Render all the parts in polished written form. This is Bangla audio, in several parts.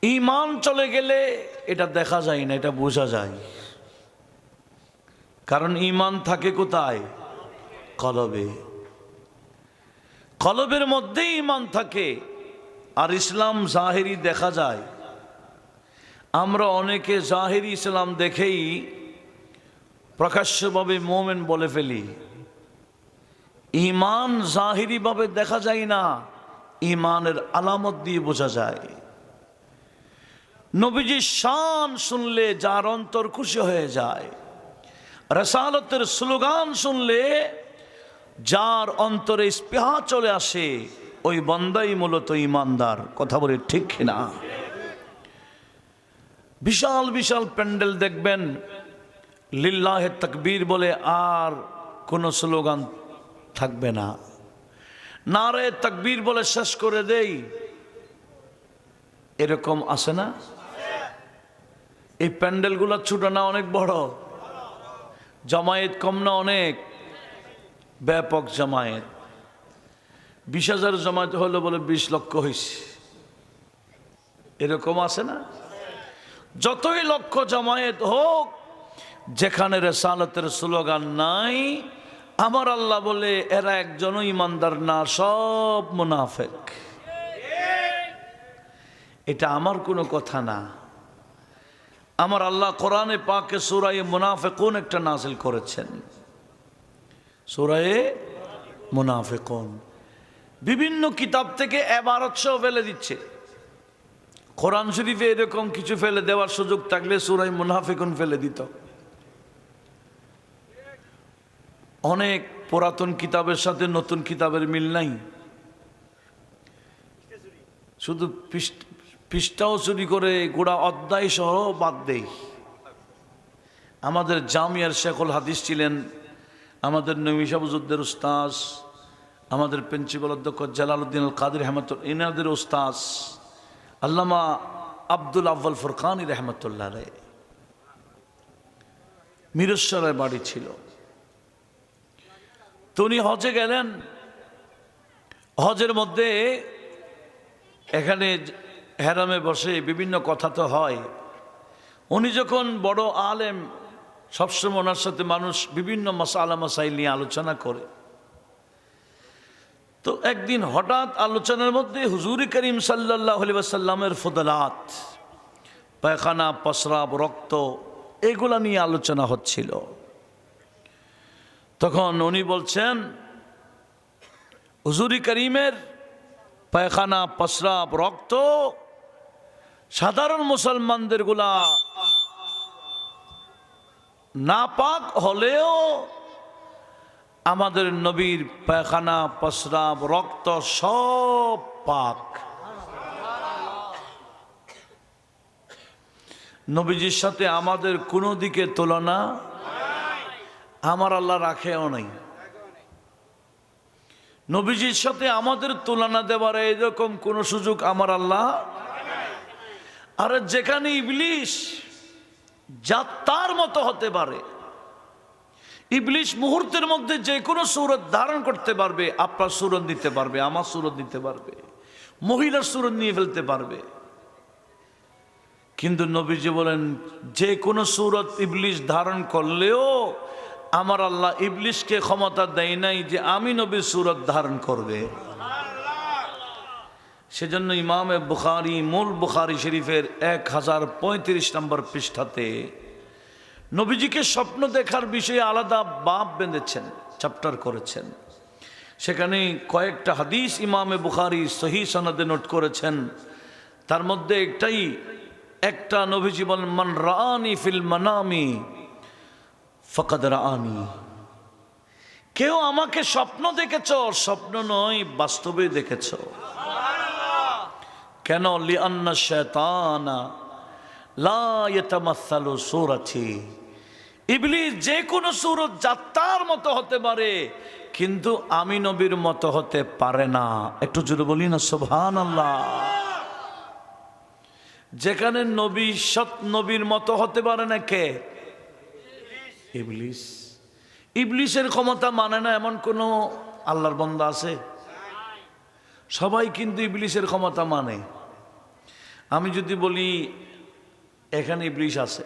ঈমান চলে গেলে এটা দেখা যায় না, এটা বোঝা যায়। কারণ ঈমান থাকে কোথায়? কলবে। কলবের মধ্যে ঈমান থাকে। আর ইসলাম জাহেরি দেখা যায়। আমরা অনেকে জাহেরি ইসলাম দেখেই প্রকাশ্যভাবে মুমিন বলে ফেলি। ঈমান জাহেরি ভাবে দেখা যায় না, ঈমানের আলামত দিয়ে বোঝা যায়। নবীজির শান শুনলে যার অন্তর খুশি হয়ে যায়, রাসালাতের স্লোগান শুনলে যার অন্তরে স্পৃহা চলে আসে, ওই বান্দাই মূলত ঈমানদার। কথা বলে ঠিক কিনা? বিশাল বিশাল প্যান্ডেল দেখবেন, লিল্লাহে তাকবীর বলে আর কোনো স্লোগান থাকবে না, নারে তাকবীর বলে শেষ করে দেই, এরকম আছে না? এই প্যান্ডেলগুলো ছোট না অনেক বড়? জামায়াত কম না অনেক? ব্যাপক জামায়াত। 20,000 জামায়াত হলো বলে 20 লক্ষ হয়েছে, এরকম আছে না? যতই লক্ষ জামায়াত হোক, যেখানে রিসালাতের স্লোগান নাই, আমার আল্লাহ বলে এরা একজনও ইমানদার না, সব মুনাফিক। এটা আমার কোনো কথা না। আমার আল্লাহ কোরআনে পাকে সূরা মুনাফিকুন একটা নাযিল করেছেন। সূরা মুনাফিকুন বিভিন্ন কিতাব থেকে ইবারত সহ ফেলে দিচ্ছে। কোরআন শরীফে এরকম কিছু ফেলে দেওয়ার সুযোগ থাকলে সূরা মুনাফিকুন ফেলে দিত। অনেক পুরাতন কিতাবের সাথে নতুন কিতাবের মিল নাই, শুধু পৃষ্ঠাও চুরি করে গোড়া অধ্যায় সহ বাদ দেই। আমাদের জামিয়ার শেখুল হাদিস ছিলেন আমাদের নবী শাহবুজুদ্দের উস্তাজ, আমাদের প্রিন্সিপাল অধ্যক্ষ জালালউদ্দিন আল কাদের রহমতুল্লাহ, ইনাদের উস্তাজ আল্লামা আব্দুল আউয়াল ফুরকানী রহমতুল্লাহ আলাইহি, মিরসরায় বাড়ি ছিল। তো উনি হজে গেলেন। হজের মধ্যে এখানে হেরামে বসে বিভিন্ন কথা তো হয়। উনি যখন বড় আলেম, সবসময় ওনার সাথে মানুষ বিভিন্ন মাসালা মাসাইল নিয়ে আলোচনা করে। তো একদিন হঠাৎ আলোচনার মধ্যে হুজুর করিম সাল্লাল্লাহু আলাইহি ওয়াসাল্লামের ফদলাত, পায়খানা, প্রস্রাব, রক্ত, এগুলা নিয়ে আলোচনা হচ্ছিল। তখন উনি বলছেন, হুজুর করিমের পায়খানা, প্রস্রাব, রক্ত সাধারণ মুসলমানদের গুলা নাপাক হলেও আমাদের নবীর পায়খানা, প্রস্রাব, রক্ত সব পাক। নবীজির সাথে আমাদের কোনো দিকে তুলনা আমার আল্লাহ রাখেও নাই। নবীজির সাথে আমাদের তুলনা দেওয়ার এরকম কোন সুযোগ আমার আল্লাহ। আর যেখানে ইবলিস যা তার মতো হতে পারে, ইবলিস মুহূর্তের মধ্যে যে কোনো সূরত ধারণ করতে পারবে। আপনার সূরত নিতে পারবে, আমার সূরত নিতে পারবে, মহিলার সূরত নিয়ে ফেলতে পারবে। কিন্তু নবীজি বলেন, যে কোনো সূরত ইবলিস ধারণ করলেও আমার আল্লাহ ইবলিসকে ক্ষমতা দেয় নাই যে আমি নবীর সূরত ধারণ করবে। সেজন্য ইমামে বুখারী, মূল বুখারী শরীফের 1035 নম্বর পৃষ্ঠাতে নবীজিকে স্বপ্ন দেখার বিষয়ে আলাদা বাব বেঁধেছেন, চ্যাপ্টার করেছেন। সেখানে কয়েকটা হাদিস ইমামে বুখারী সহিহ সনদে নোট করেছেন। তার মধ্যে একটা নবীজি বলেন, মান রাআনি ফিল মানামি ফাকাদ রাআনি। কেউ আমাকে স্বপ্ন দেখেছ, স্বপ্ন নয় বাস্তবে দেখেছ। কেন? লিআন্না শায়তানা লা ইয়াতামাসসালু সূরাতি। ইবলিস যে কোনো সূরত যাত্রার মতো হতে পারে, কিন্তু আমি নবীর মতো হতে পারে না। একটু জোরে বলি না সুবহানাল্লাহ। যেখানে নবী সৎ নবীর মতো হতে পারে না কে? ইবলিস। ইবলিসের ক্ষমতা মানে না এমন কোন আল্লাহর বান্দা আছে? সবাই কিন্তু ইবলিসের ক্ষমতা মানে। আমি যদি বলি এখানে ইবলিশ আছে,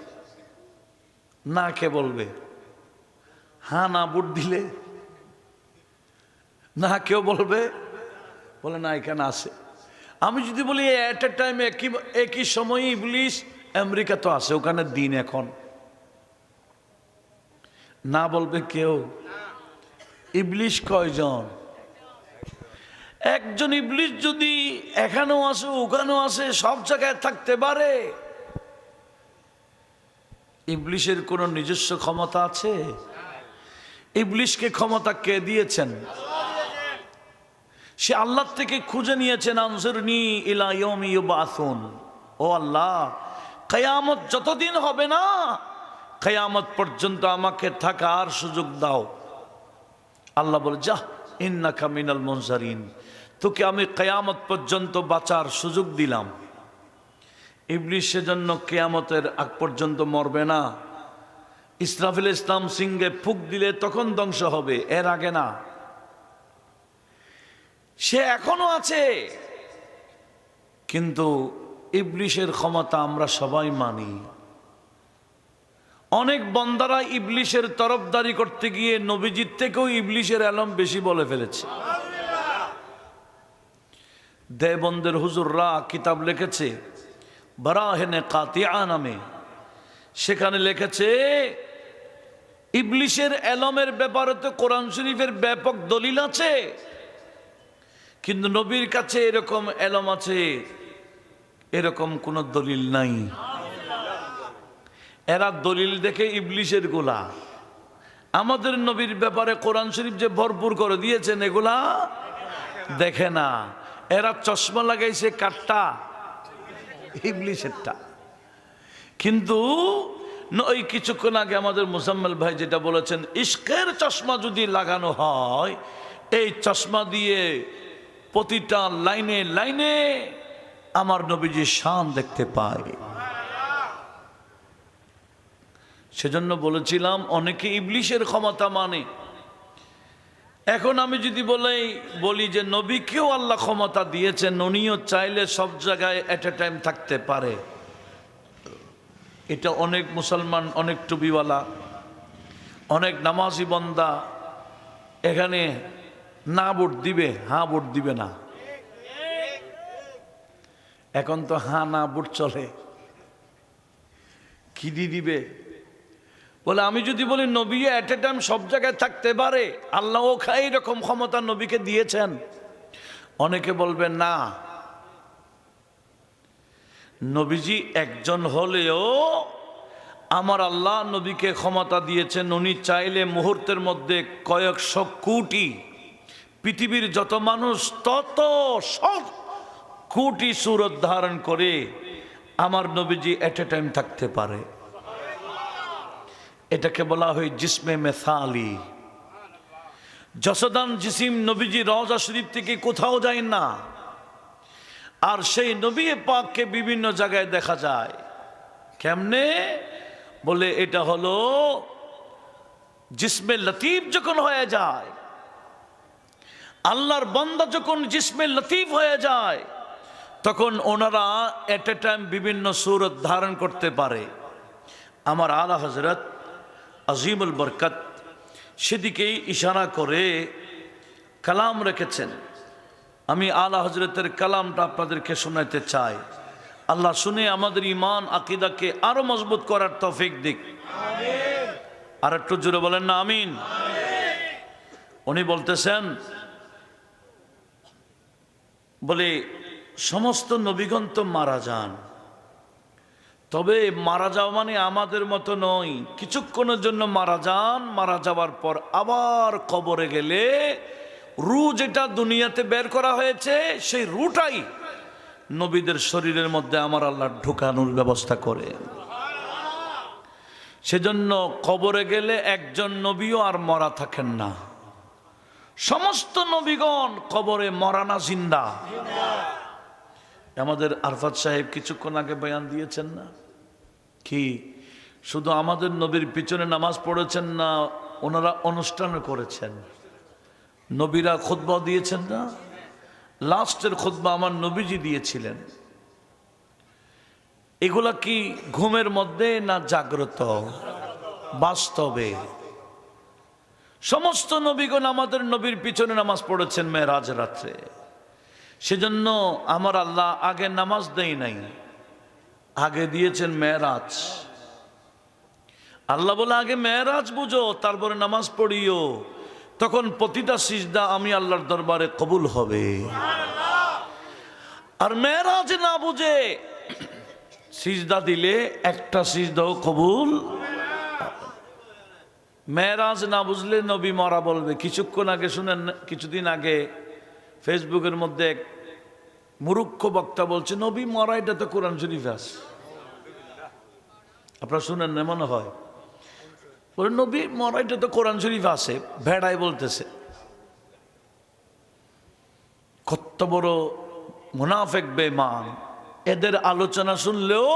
না কে বলবে? হ্যাঁ না বুট দিলে না কেউ বলবে, বলে না এখানে আছে। আমি যদি বলি এট এ টাইম একই সময় ইবলিশ আমেরিকা তো আছে, ওখানে দিন এখন, না বলবে কেউ? ইবলিশ কয়জন? একজন ইবলিশ যদি এখানেও আছে ওখানেও আছে, সব জায়গায় থাকতে পারে। ইবলিশের কোনো নিজস্ব ক্ষমতা আছে? ইবলিশকে ক্ষমতা কে দিয়েছেন? সে আল্লাহ থেকে খুঁজে নিয়েছেন, আনজুরনি ইলা ইয়াউমি ইউবাসুন, ও আল্লাহ কিয়ামত যতদিন হবে না, কিয়ামত পর্যন্ত আমাকে থাকার সুযোগ দাও। আল্লাহ বলে, যা ইন্নাকা মিনাল মুনজারিন, তোকে আমি কিয়ামত পর্যন্ত বাঁচার সুযোগ দিলাম। ইবলিশ সেজন্য কিয়ামতের আগ পর্যন্ত মরবে না। ইসরাফিল ইসলাম সিংহে ফুক দিলে তখন ধ্বংস হবে, এর আগে না। সে এখনো আছে, কিন্তু ইবলিশের ক্ষমতা আমরা সবাই মানি। অনেক বান্দারা ইবলিশের তরফদারি করতে গিয়ে নবীজির থেকেও ইবলিশের এলম বেশি বলে ফেলেছে। দেওবন্দের হুজুররা কিতাব লিখেছে বারাহিনে কাতিয়া নামে, সেখানে লিখেছে ইবলিশের এলমের ব্যাপারে তো কোরআন শরীফের ব্যাপক দলিল আছে, কিন্তু নবীর কাছে এরকম এলম আছে এরকম কোন দলিল নাই। এরা দলিল দেখে ইবলিশের গোলা। আমাদের নবীর ব্যাপারে কোরআন শরীফ যে ভরপুর করে দিয়েছেন এগুলা দেখে না। এরা চশমা লাগাইছে কাটটা, ইবলিশেরটা। কিন্তু ওই কিছুক্ষণ আগে আমাদের মুজাম্মেল ভাই যেটা বলেছেন, ইশকের চশমা যদি লাগানো হয়, এই চশমা দিয়ে প্রতিটা লাইনে লাইনে আমার নবীজির শান দেখতে পায়। সেজন্য বলেছিলাম অনেকে ইবলিশের ক্ষমতা মানে। এখন আমি যদি বলি যে নবীকেও আল্লাহ ক্ষমতা দিয়েছেন, উনিও চাইলে সব জায়গায় এট এ টাইম থাকতে পারে, এটা অনেক মুসলমান, অনেক টুপিওয়ালা, অনেক নামাজি বান্দা এখানে না ভোট দিবে, হ্যাঁ ভোট দিবে না। এখন তো হ্যাঁ না ভোট চলে, কি দিবে? বলে আমি যদি বলি নবী এট এ টাইম সব জায়গায় থাকতে পারে, আল্লাহ এইরকম ক্ষমতা নবীকে দিয়েছেন, অনেকে বলবেন না, নবীজি একজন হলেও আমার আল্লাহ নবীকে ক্ষমতা দিয়েছেন, উনি চাইলে মুহূর্তের মধ্যে কয়েকশো কোটি পৃথিবীর যত মানুষ তত সব কোটি সুরত ধারণ করে আমার নবীজি এট এ টাইম থাকতে পারে। এটাকে বলা হয় জিসমে মেসালি। জসদান জিসিম নবীজি রওজা শরীফ থেকে কোথাও যায় না, আর সেই নবী পাককে বিভিন্ন জায়গায় দেখা যায়। কেমনে? বলে এটা হলো জিসমে লতিফ যখন হয়ে যায়, আল্লাহর বান্দা যখন জিসমে লতিফ হয়ে যায়, তখন ওনারা এট এ টাইম বিভিন্ন সূরত ধারণ করতে পারে। আমার আলা হযরত আজিমুল বরকত সেদিকেই ইশারা করে কালাম রেখেছেন। আমি আলা হযরতের কালামটা আপনাদেরকে শোনাতে চাই। আল্লাহ শুনে আমাদের ঈমান আকীদাকে আরো মজবুত করার তৌফিক দিক। আমিন। আর একটু জোরে বলেন না আমিন। উনি বলতেছেন, বলে সমস্ত নবীগণ তো মারা যান, তবে মারা যাওয়া মানে আমাদের মতো নয়, কিছুক্ষণের জন্য মারা যান, মারা যাওয়ার পর আবার কবরে গেলে রু যেটা দুনিয়াতে বের করা হয়েছে সেই রুটাই নবীদের শরীরের মধ্যে আমার আল্লাহ ঢুকানোর ব্যবস্থা করে। সেজন্য কবরে গেলে একজন নবীও আর মরা থাকেন না, সমস্ত নবীগণ কবরে মরা না, জিন্দা। আমাদের আরফাত সাহেব কিছুক্ষণ আগে বয়ান দিয়েছেন না, কি শুধু আমাদের নবীর পিছনে নামাজ পড়েছেন না, ওনারা অনুষ্ঠানও করেছেন, নবীরা খুতবা দিয়েছেন না। লাস্টের খুতবা আমার নবীজি দিয়েছিলেন। এগুলা কি ঘুমের মধ্যে না জাগ্রত? বাস্তবে সমস্ত নবীগণ আমাদের নবীর পিছনে নামাজ পড়েছেন মেরাজ রাত্রে। সেজন্য আমার আল্লাহ আগে নামাজ দেই নাই, আগে দিয়েছেন মেরাজ। আল্লাহ বলে আগে মেরাজ বুঝো, তারপরে নামাজ পড়িও, তখন প্রতিটা সিজদা আমি আল্লাহর দরবারে কবুল হবে। আর মেরাজ না বুঝে সিজদা দিলে একটা সিজদাও কবুল। মেরাজ না বুঝলে নবী মরা বলবে। কিছুক্ষণ আগে শুনেন, কিছুদিন আগে ফেসবুকের মধ্যে এক মূর্খ বক্তা বলছে নবী মরা, এটা তো কোরআন শরীফ আছে। আপনারা শুনেন না মনে হয়? বলে নবী মরা, এটা তো কোরআন শরীফ আছে। ভেড়াই বলতেছে। কত বড় মুনাফিক বেঈমান! এদের আলোচনা শুনলেও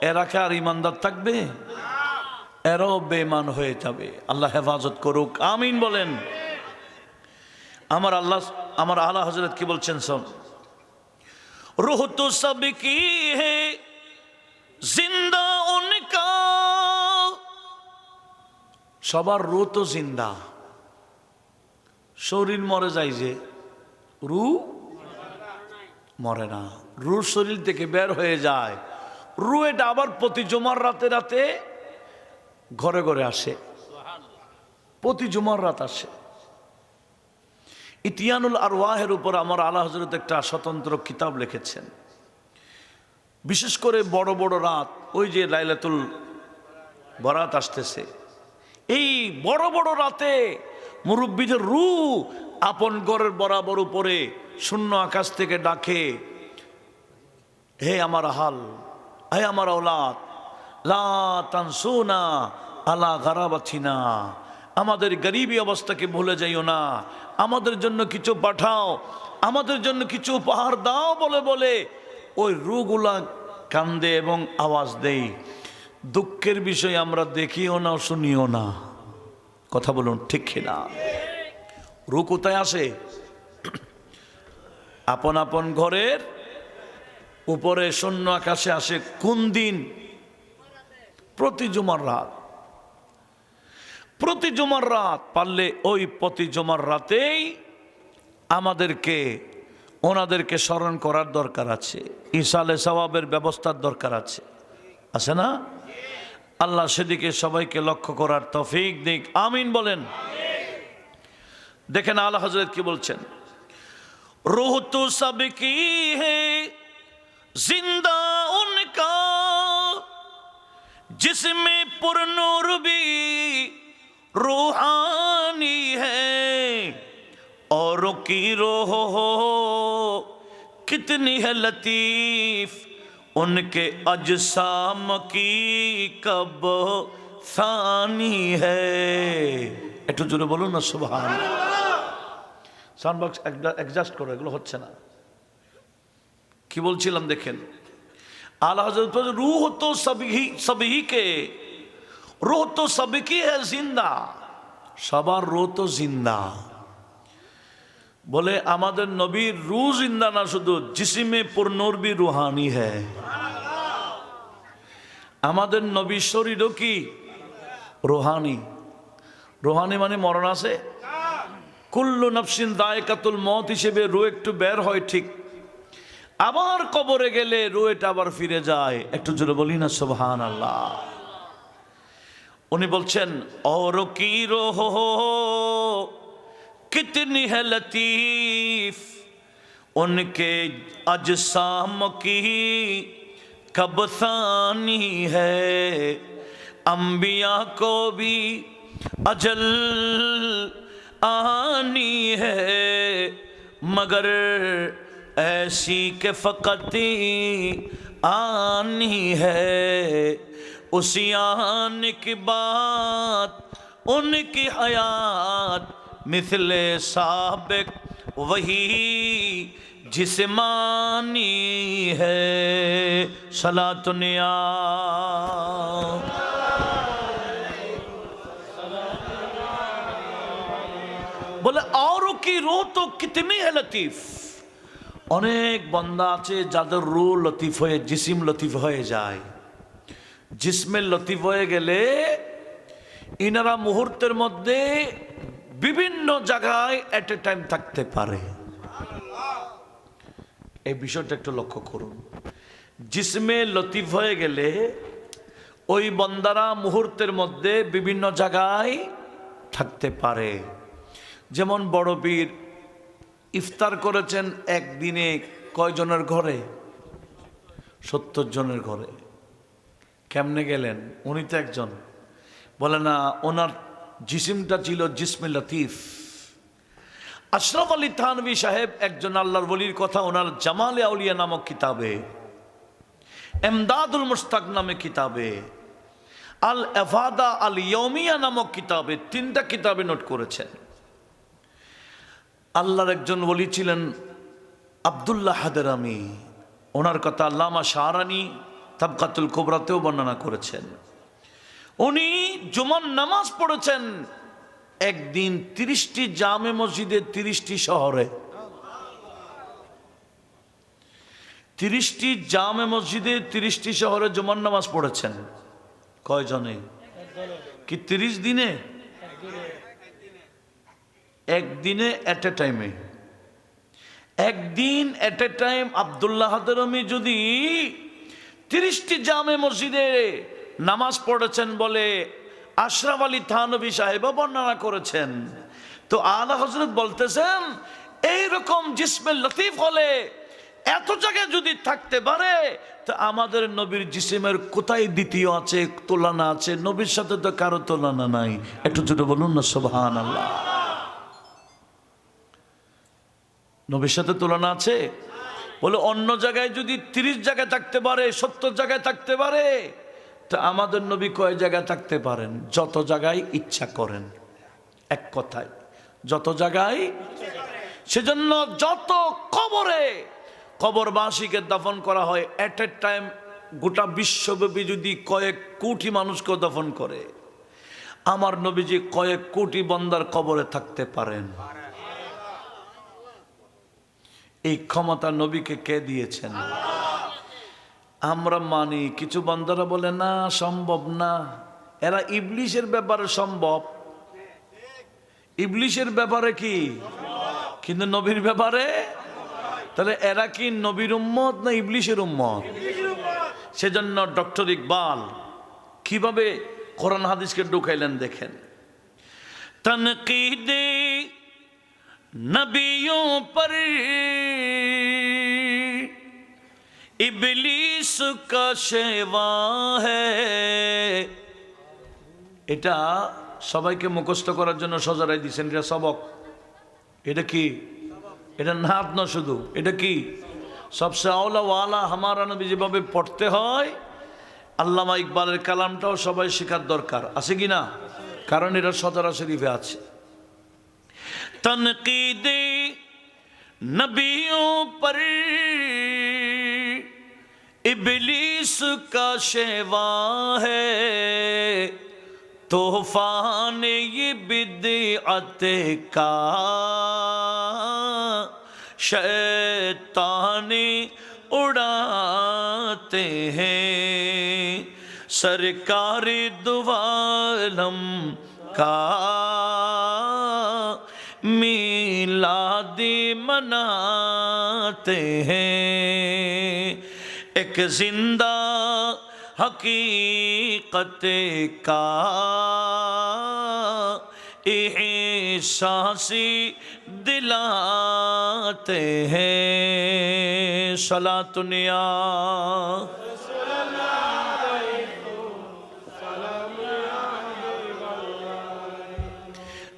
এরা কি আর ইমানদার থাকবে? এরাও বেঈমান হয়ে যাবে। আল্লাহ হেফাজত করুক, আমিন বলেন। আমার আল্লাহ, আমার আলা হযরত কি বলছেন শোন, রূহ তো সব কি হে জিন্দা উনকা, সবার রূহ তো জিন্দা, শরীর মরে যায় যে রূহ মরে না। রূহ শরীর থেকে বের হয়ে যায়। রূহ এটা আবার প্রতি জুমার রাতে রাতে ঘরে ঘরে আসে, প্রতি জুমার রাত আসে। ইতিয়ানুল আরওয়াহের উপর আমার আলা হযরত একটা স্বতন্ত্র কিতাব লিখেছেন। বিশেষ করে বড় বড় রাত, ওই যে লাইলাতুল বরাত আসতেছে, এই বড় বড় রাতে মুরব্বীদের রূহ আপন ঘরের বরাবর উপরে শূন্য আকাশ থেকে ডাকে, হে আমার হাল, হে আমার ঔলাদ, লা তানসুনা আলা গারাবাতিনা, আমাদের গরিবী অবস্থাকে ভুলে যাইও না, আমাদের জন্য কিছু পাঠাও, আমাদের জন্য কিছু উপহার দাও বলে বলে ওই রূহগুলা কান্দে এবং আওয়াজ দেই। দুঃখের বিষয় আমরা দেখিও না, শুনিও না। কথা বলুন ঠিক কিনা? রূহ কোথায় আসে? আপন আপন ঘরের উপরে শূন্য আকাশে আসে। কোন দিন? প্রতি জুমার রাত। প্রতি জুমার রাত পারলে ওই প্রতি জুমার রাতেই আমাদেরকে ওনাদেরকে স্মরণ করার দরকার আছে, ইসালে সওয়াবের ব্যবস্থার দরকার আছে, আছে না? আল্লাহ সেদিকে সবাইকে লক্ষ্য করার তৌফিক দিক, আমিন বলেন। দেখেন আলা হযরত কি বলছেন, रूह तो सबकी है जिंदा उनका, जिसमें पुरनूर भी रूहानी है, औरों की रूह कितनी है लतीफ, उनके अजसाम की कब फानी है। একটু জোরে বলুন না সুবহানাল্লাহ। সাউন্ড বক্স অ্যাডজাস্ট করো, এগুলো হচ্ছে না। কি বলছিলাম দেখেন, আলা হযরত রূহ তো সবই কে, রূহ তো সবকি है जिंदा, সবার রূহ তো জিন্দা। বলে আমাদের নবীর রূহ জিন্দা না, শুধু জিসমে পুরনূর भी रूहानी है। আমাদের নবীর শরীরও কি রূহানি? রূহানি মানে মরণ আছে। কুল্লু নফসিন দায়কাতুল মউত হিসেবে রূহ একটু বের হয় ঠিক, আবার কবরে গেলে রূহ এটা আবার ফিরে যায়। একটু জোরে বলি না সুবহানাল্লাহ। উনি বলছেন और की रूह कितनी है लतीफ, उनके अजसाम की कब सानी है, अंबिया को भी अजल आनी है, मगर ऐसी के फकत आनी है, उसी आने की बात उनकी हयात मिसले साबिक वही जिस्मानी है। सलातुनिया बोले औरों की रूह तो कितनी है लतीफ, অনেক বান্দা আছে যাদের রূহ লতিফ হয়ে জিসিম লতিফ হয়ে যায়। জিসমের লতিফ হয়ে গেলে ইনারা মুহূর্তের মধ্যে বিভিন্ন জায়গায় এট এ টাইম থাকতে পারে। এই বিষয়টা একটু লক্ষ্য করুন। জিসমে লতিফ হয়ে গেলে ওই বান্দারা মুহূর্তের মধ্যে বিভিন্ন জায়গায় থাকতে পারে। যেমন বড় পীর ইফতার করেছেন একদিনে কয়জনের ঘরে? 70 জনের ঘরে। কেমনে গেলেন? উনি তো একজন, বলে না ওনার জিসিমটা ছিল জিসমে লতিফ। আশরাফ আলী থানভী সাহেব একজন আল্লাহর ওলির কথা ওনার জামালে আউলিয়া নামক কিতাবে, এমদাদুল মুস্তাক নামে কিতাবে, আল এফাদা আল ইয়মিয়া নামক কিতাবে, 3টা কিতাবে নোট করেছেন। আল্লাহর একজন ওলি ছিলেন আব্দুল্লাহ হাদরামি। ওনার কথা আল্লামা শাহরানি তাবকাতুল কুবরাতেও বর্ণনা করেছেন। উনি জুমার নামাজ পড়েছেন একদিন 30টি জামে মসজিদে, 30টি শহরে। 30টি জামে মসজিদে 30টি শহরে জুমার নামাজ পড়েছেন। কয়জনে? কি 30 দিনে? একদিনে এট এ টাইমে, একদিন এট এ টাইম আব্দুল্লাহ হাদরামি যদি 30টি জামে মসজিদে নামাজ পড়েছেন বলে আশরাফ আলী থানভী সাহেব বর্ণনা করেছেন। তো আলা হযরত বলতেছেন এইরকম জিসমে লতিফ হলে এত জায়গায় যদি থাকতে পারে তো আমাদের নবীর জিসিমের কোথায় দ্বিতীয় আছে, তুলনা আছে? নবীর সাথে তো কারো তুলনা নাই। একটু জোরে বলুন না সুবহানাল্লাহ। নবীর সাথে তুলনা আছে? বলে অন্য জায়গায় যদি 30 জায়গায় থাকতে পারে, 70 জায়গায় থাকতে পারে, তো আমাদের নবী কয় জায়গায় থাকতে পারেন? যত জায়গায় ইচ্ছা করেন। এক কথায় যত জায়গায়। সেজন্য যত কবরে কবরবাসীকে দাফন করা হয় এট এ টাইম, গোটা বিশ্বব্যাপী যদি কয়েক কোটি মানুষকে দাফন করে, আমার নবীজি কয়েক কোটি বান্দার কবরে থাকতে পারেন। এই ক্ষমতা নবীকে কে দিয়েছেন? আমরা মানি, কিছু বান্দারা বলে না সম্ভব না। এরা ইবলিশের ব্যাপারে সম্ভব, ইবলিশের ব্যাপারে কি, কিন্তু নবীর ব্যাপারে। তাহলে এরা কি নবীর উম্মত না ইবলিশের উম্মত? সেজন্য ডক্টর ইকবাল কিভাবে কোরআন হাদিসকে ঢুকাইলেন দেখেন। তনकीदे नबियों पर इबलीस का शेवा है। এটা সবাইকে মুখস্থ করার জন্য সজারাই দিয়েছেন। এটা সবক। এটা কি? এটা নাত না শুধু, এটা কি? সবচেয়ে আওলা ওয়ালা হামারা নবী যেভাবে পড়তে হয়, আল্লামা ইকবালের কালামটাও সবাই শেখার দরকার আছে কি না? কারণ এটা সদরা শরীফে আছে। তনकीदे नबियों पर इबलीस का शेवा है, तूफान ये बिदअत का शैतान उड़ाते हैं, सरकार दुआलम का मीलाद मनाते हैं। एक जिंदा हकीकत का एहसास दिलाते हैं। सलातुनिया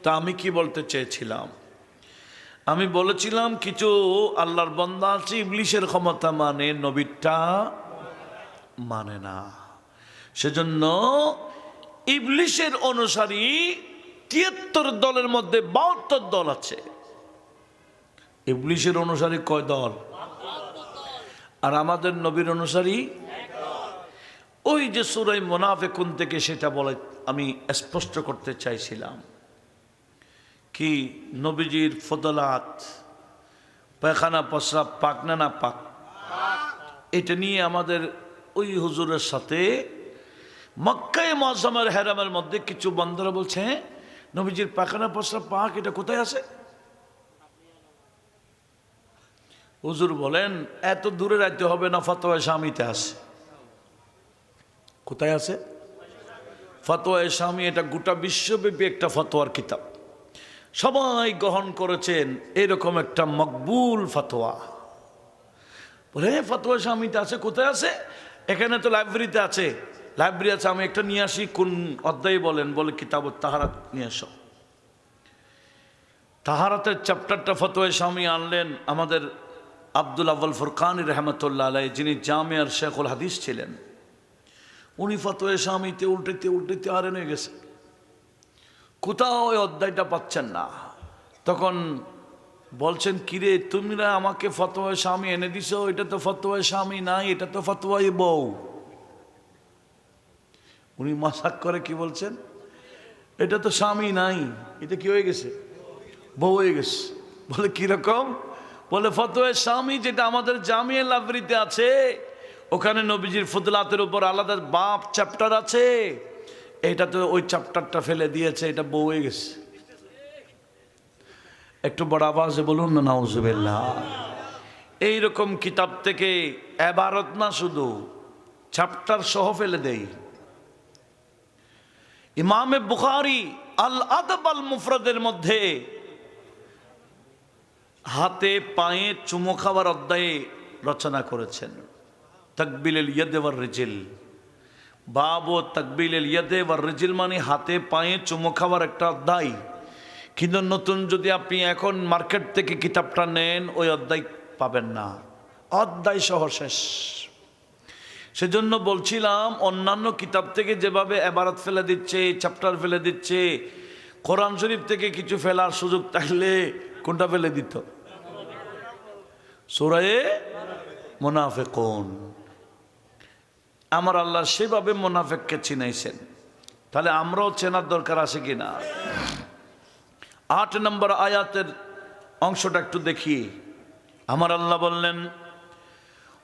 তা আমি কি বলতে চেয়েছিলাম? আমি বলেছিলাম কিছু আল্লাহর বান্দা আছে ইবলিশের ক্ষমতা মানে, নবীরটা মানে না। সেজন্য ইবলিশের অনুসারী 73 দলের মধ্যে 72 দল আছে। ইবলিশের অনুসারী কয় দল? আর আমাদের নবীর অনুসারী ওই যে সূরা মুনাফিকুন থেকে সেটা বলে আমি স্পষ্ট করতে চাইছিলাম কি নবীজির ফদলাত, পায়খানা প্রস্রাব পাক না না পাক? এটা নিয়ে আমাদের ওই হুজুরের সাথে মক্কায়ে মুআজ্জামের হেরামের মধ্যে কিছু বান্দারা বলছে, হ্যাঁ নবীজির পায়খানা প্রস্রাব পাক এটা কোথায় আছে? হুজুর বলেন এত দূরে যাইতে হবে না, ফতোয়া শামিতে আছে। কোথায় আছে? ফতোয়া শামি। এটা গোটা বিশ্বব্যাপী একটা ফতোয়ার কিতাব, সবাই গ্রহণ করেছেন এরকম একটা মকবুল ফতোয়া। বলে ফতোয়া শামিতে আছে? কোথায় আছে? এখানে তো লাইব্রেরিতে আছে। লাইব্রেরি আছে, আমি একটা নিয়ে আসি। কোন অধ্যায় বলেন? বলে কিতাবুত তাহারাত নিয়ে আসো। তাহারাতের চ্যাপ্টারটা ফতোয়া শামি আনলেন আমাদের আব্দুল আউয়াল ফুরকানী রহমতুল্লাহ আলাইহি, যিনি জামিয়ার শেখুল হাদিস ছিলেন। উনি ফতোয়া শামিতে উল্টাইতে উল্টাইতে হারেন হয়ে গেছে, কোথাও ওই অধ্যায়টা পাচ্ছেন না। তখন বলছেন, কিরে তোমরা আমাকে ফতোয়া শামি এনে দিছো, এটা তো ফতোয়া শামি নাই, এটা তো ফতোয়াই বউ। উনি মাসাক করে কি বলছেন, এটা তো স্বামী নাই, এটা কি হয়ে গেছে? বউ হয়ে গেছে। বলে কিরকম? বলে ফতোয়া স্বামী যেটা আমাদের জামিয়া লাইব্রেরিতে আছে, ওখানে নবীজির ফজিলাতের উপর আলাদা বাপ চ্যাপ্টার আছে, এটা তো ওই চ্যাপ্টারটা ফেলে দিয়েছে, এটা বউ হয়ে গেছে। একটু বড় আওয়াজে বলুন না নাউজুবিল্লাহ। এইরকম কিতাব থেকে এবারত না, শুধু চ্যাপ্টার সহ ফেলে দেই। ইমামে বুখারী আল আদব আল মুফরাদের মধ্যে হাতে পায়ে চুমো খাওয়ার অধ্যায়ে রচনা করেছেন, তাকবিলুল ইয়াদে ওয়ার রিজিল। বাব ও তাকবিলুল ইয়াদে ওয়ার রিজিল মানে হাতে পায়ে চুমো খাওয়ার একটা অধ্যায়। কিন্তু নতুন যদি আপনি এখন মার্কেট থেকে কিতাবটা নেন, ওই অধ্যায় পাবেন না, অধ্যায় সহ শেষ। সেজন্য বলছিলাম, অন্যান্য কিতাব থেকে যেভাবে এবারত ফেলে দিচ্ছে, চ্যাপ্টার ফেলে দিচ্ছে, কোরআন শরীফ থেকে কিছু ফেলার সুযোগ থাকলে কোনটা ফেলে দিত? সূরা মুনাফিকুন। আমার আল্লাহ সেভাবে মুনাফিককে চিনাইছেন, তাহলে আমরাও চেনার দরকার আছে কিনা? 8 নম্বর আয়াতের অংশটা একটু দেখি। আমার আল্লাহ বললেন,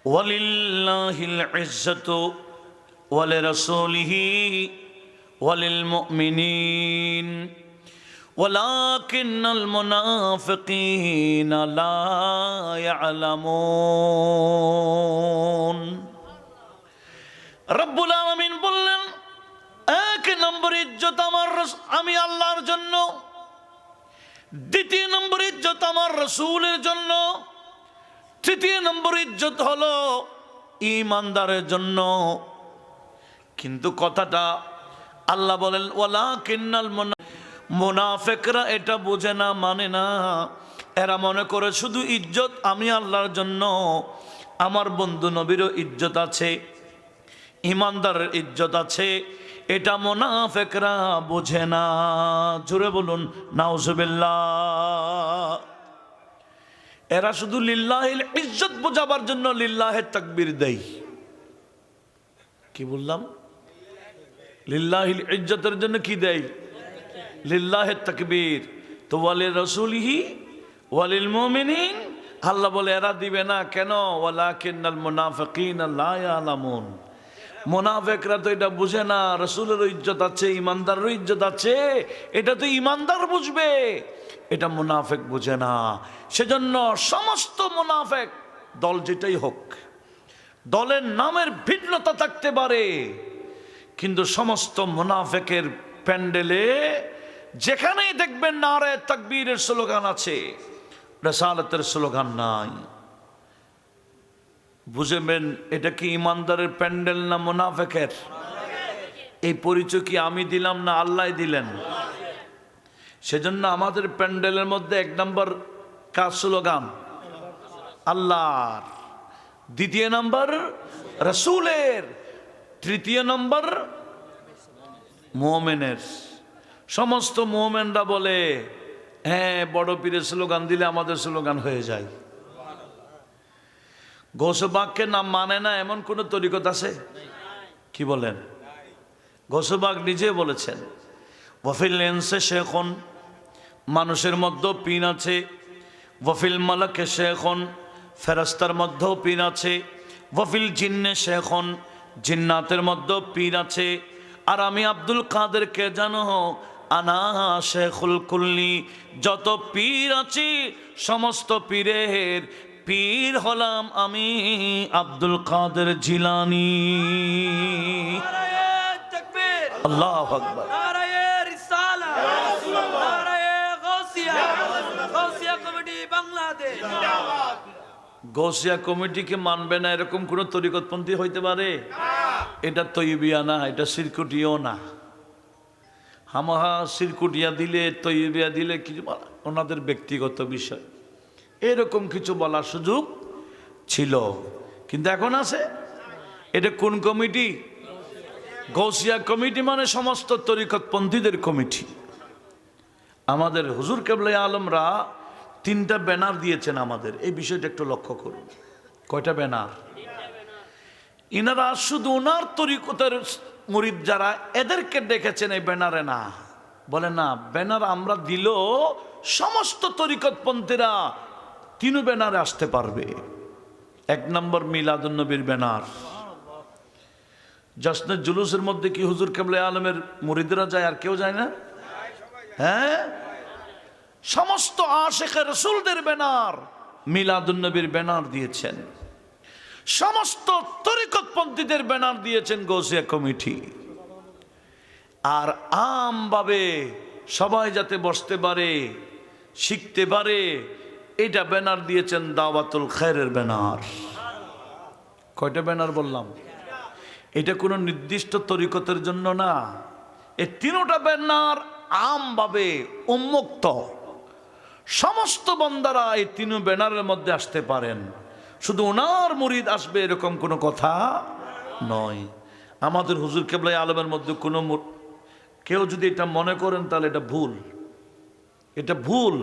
ওয়ালিল্লাহিল ইজ্জাতু ওয়ালিরাসূলিহি ওয়ালিল মুমিনিন ওয়ালাকিন্নাল মুনাফিকিনা লা ইয়ালামুন। রব্বুল আলামিন বললেন, 1 নম্বর ইজ্জত আমি আল্লাহর জন্য, 2 নম্বর ইজ্জত আমার রাসূলের জন্য, 3 নম্বর ইজ্জত হলো ঈমানদারের জন্য। কিন্তু কথাটা আল্লাহ বলেন ওয়ালাকিন্নাল মুনাফিকরা এটা বোঝে না, মানে না। এরা মনে করে শুধু ইজ্জত আমি আল্লাহর জন্য, আমার বন্ধু নবীরও ইজ্জত আছে, ঈমানদারের ইজ্জত আছে, এটা মুনাফিকরা বোঝে না। জোরে বলুন নাউজুবিল্লাহ। এরা শুধু লিল্লাহিল ইজ্জত বোঝাবার জন্য লিল্লাহে তাকবীর দেয়। কি বললাম? লিল্লাহিল ইজ্জতের জন্য কি দেয়? লিল্লাহে তাকবীর। তো ওয়ালির রাসূলিহি ওয়ালিল মুমিনিন, আল্লাহ বলে এরা দিবে না কেন? ওয়ালাকিন্নাল মুনাফিকিনা লা ইয়ালামুন। মুনাফিকরা তো এটা বুঝে না, রাসূলেরও ইজ্জত আছে, ঈমানদারেরও ইজ্জত আছে, এটা তো ঈমানদার বুঝবে, এটা মুনাফিক বুঝে না। সেজন্য সমস্ত মুনাফিক দল যেটাই হোক, দলের নামের ভিন্নতা থাকতে পারে, কিন্তু সমস্ত মুনাফিকের প্যান্ডেলে যেখানেই দেখবেন নারায়ে তাকবীরের স্লোগান আছে, রিসালাতের স্লোগান নাই। বুঝবেন এটা কি ঈমানদারের প্যান্ডেল না মুনাফিকের? এই পরিচয় কি আমি দিলাম না আল্লাহ দিলেন? সেজন্য আমাদের প্যান্ডেলের মধ্যে 1 নম্বর কার স্লোগান? আল্লাহর, 2 নম্বর রাসূলের, 3 নম্বর মুমিনের। সমস্ত মুমিনরা বলে হ্যাঁ বড় পীরের স্লোগান দিলে আমাদের স্লোগান হয়ে যায়। গৌসবাগকে নাম মানে না এমন কোন তরিকত আছে? কি বলেন? গৌসবাগ নিজে বলেছেন, ওয়াফিল ইনসি শেখুন, মানুষের মধ্যে পীর আছে, ওয়াফিল মালাকে শেখুন, ফেরেশতার মধ্যেও পীর আছে। ওয়াফিল জিন্নে শেখুন, জিন্নাতের মধ্যেও পীর আছে। আর আমি আব্দুল কাদেরকে জানো আনা শেখুল কুল্লি, যত পীর আছে সমস্ত পীরের পীর হলাম আমি আব্দুল কাদের জিলানী। আল্লাহু আকবার। গৌসিয়া কমিটিকে মানবে না এরকম কোন তরিকতপন্থী হইতে পারে? এটা তৈবিয়া না, এটা সিরকুটিও না। হামাহা সিরকুটিয়া দিলে তৈবিয়া দিলে কিছু ওনাদের ব্যক্তিগত বিষয়, এরকম কিছু বলার সুযোগ ছিল, কিন্তু এখন আছে। এটা কোন কমিটি? গৌসিয়া কমিটি মানে সমস্ত তরিকতপন্থীদের কমিটি। আমাদের হুজুর কেবলাই আলমরা 3টা ব্যানার দিয়েছেন আমাদের, এই বিষয়টা একটু লক্ষ্য করুন। কয়টা ব্যানার? ইনারা শুধু ওনার তরিকতের মুরিদ যারা এদেরকে ডেকেছেন এই ব্যানারে না, বলে না ব্যানার আমরা দিল সমস্ত তরিকতপন্থীরা 3 ব্যানারে আসতে পারবে। 1 নম্বর মিলাদুন নবীর ব্যানার। জশ্নে জুলুসের মধ্যে কি হুজুর কেবলাই আলমের মুরিদরা যায় আর কেউ যায় না? হ্যাঁ, সমস্ত আশিকে রাসূলদের ব্যানার মিলাদুন নবীর ব্যানার দিয়েছেন, সমস্ত তরিকতপন্থীদের ব্যানার দিয়েছেন গৌসিয়া কমিটি। আর আমভাবে সবাই যাতে বসতে পারে, শিখতে পারে, এটা ব্যানার দিয়েছেন দাওয়াতুল খায়রের ব্যানার। কয়টা ব্যানার বললাম? এটা কোনো নির্দিষ্ট তরিকতের জন্য না, এই 3টা ব্যানার আমভাবে উন্মুক্ত, সমস্ত বান্দারা এই 3 ব্যানারের মধ্যে আসতে পারেন। শুধু ওনার মুরিদ আসবে এরকম কোনো কথা নয়। আমাদের হুজুর কেবলাই আলমের মধ্যে কোনো কেউ যদি এটা মনে করেন তাহলে এটা ভুল, এটা ভুল।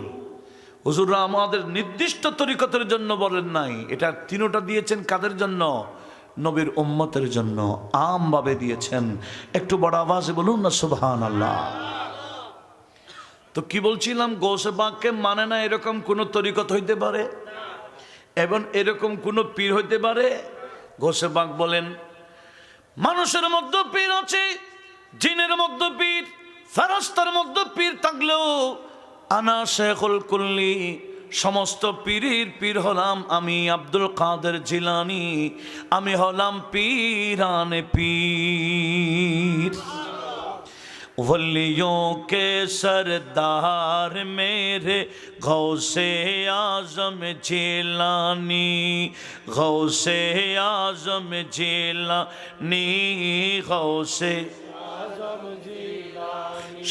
হুজুররা আমাদের নির্দিষ্ট তরিকতের জন্য বলেন নাই, এটা 3টা দিয়েছেন কাদের জন্য? নবীর উম্মতের জন্য, আমভাবে দিয়েছেন। একটু বড় আওয়াজে বলুন না সুবহানাল্লাহ। তো কি বলছিলাম, গৌসে পাককে মানে না এরকম কোন তরিকত হইতে পারে এবং এরকম কোন পীর হইতে পারে? গৌসে পাক বলেন মানুষের মধ্যে পীর আছে, জিনের মধ্যে পীর, ফেরেশতার মধ্যে পীর থাকলেও আনা শেখুল কুল্লি, সমস্ত পীরের পীর হলাম আমি আব্দুল কাদের জিলানী, আমি হলাম পীরানে পীর। वलियों के सरदार मेरे गौसे आजम जिलानी, गौसे आजम जिलानी, गौसे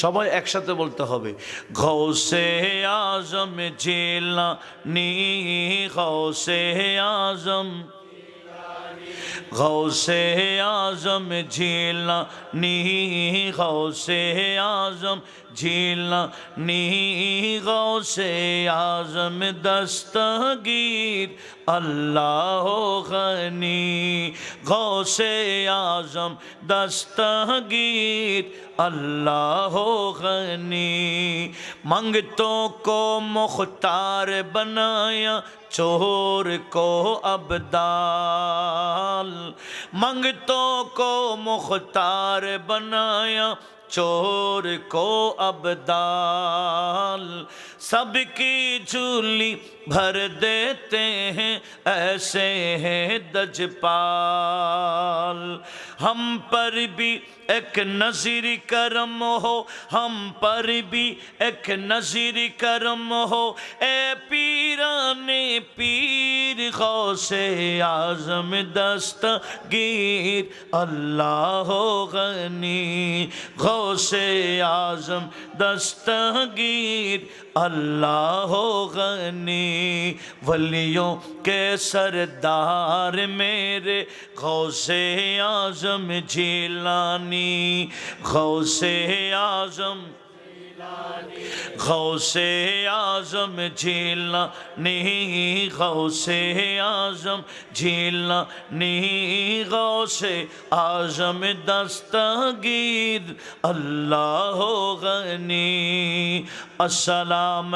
সবাই একসাথে বলতে হবে, গৌসে আজম জিলানী, গৌসে আজম, गौसे आजम जिलानी, गौसे आजम जिलानी, गौसे आजम दस्तगीर अल्लाह गनी, गौसे आजम दस्तगीर अल्लाह गनी, मंगतों को मुख्तार बनाया, चोर को अब्दाल, मंगतों को मुख्तार बनाया, चोर को अब्दाल, सबकी झोली भर देते हैं ऐसे हैं दजपाल। हम पर भी एक नज़ीर करम हो, हम पर भी एक नज़ीर करम हो, ए पीराने पीर गौसे आज़म दस्तगीर अल्लाह गनी, गौसे आज़म दस्तगीर अल्लाह गनी, वलियों के सरदार मेरे गौसे आज़म जिलानी, गौसे आज़म, गौसे आज़म जिलानी, गौसे आज़म जिलानी, गौसे आज़म दस्तगीर अल्लाह गनी। अस्सलाम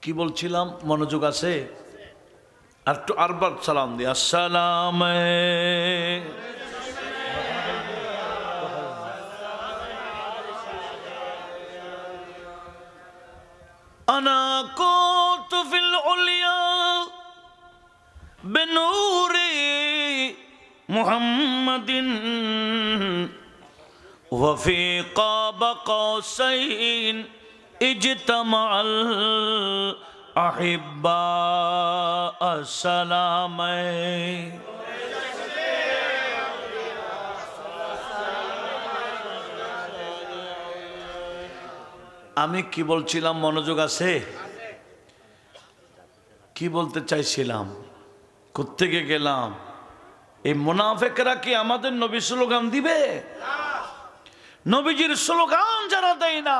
কি বলছিলাম মনোযোগ আছে? আর একটু আরবার সালাম দি। আসসালাম আনা কুনতু ফিল উলিয়া বিনূরি মুহাম্মাদিন ওয়া ফি কাবা কাউসাইন ইজতামাআল আহিব্বা। আসসালাম আমি কি বলছিলাম মনোযোগ আছে? কি বলতে চাইছিলাম, কোত্থেকে গেলাম? এই মুনাফিকরা কি আমাদের নবী স্লোগান দিবে? নবীজির স্লোগান যারা দেয় না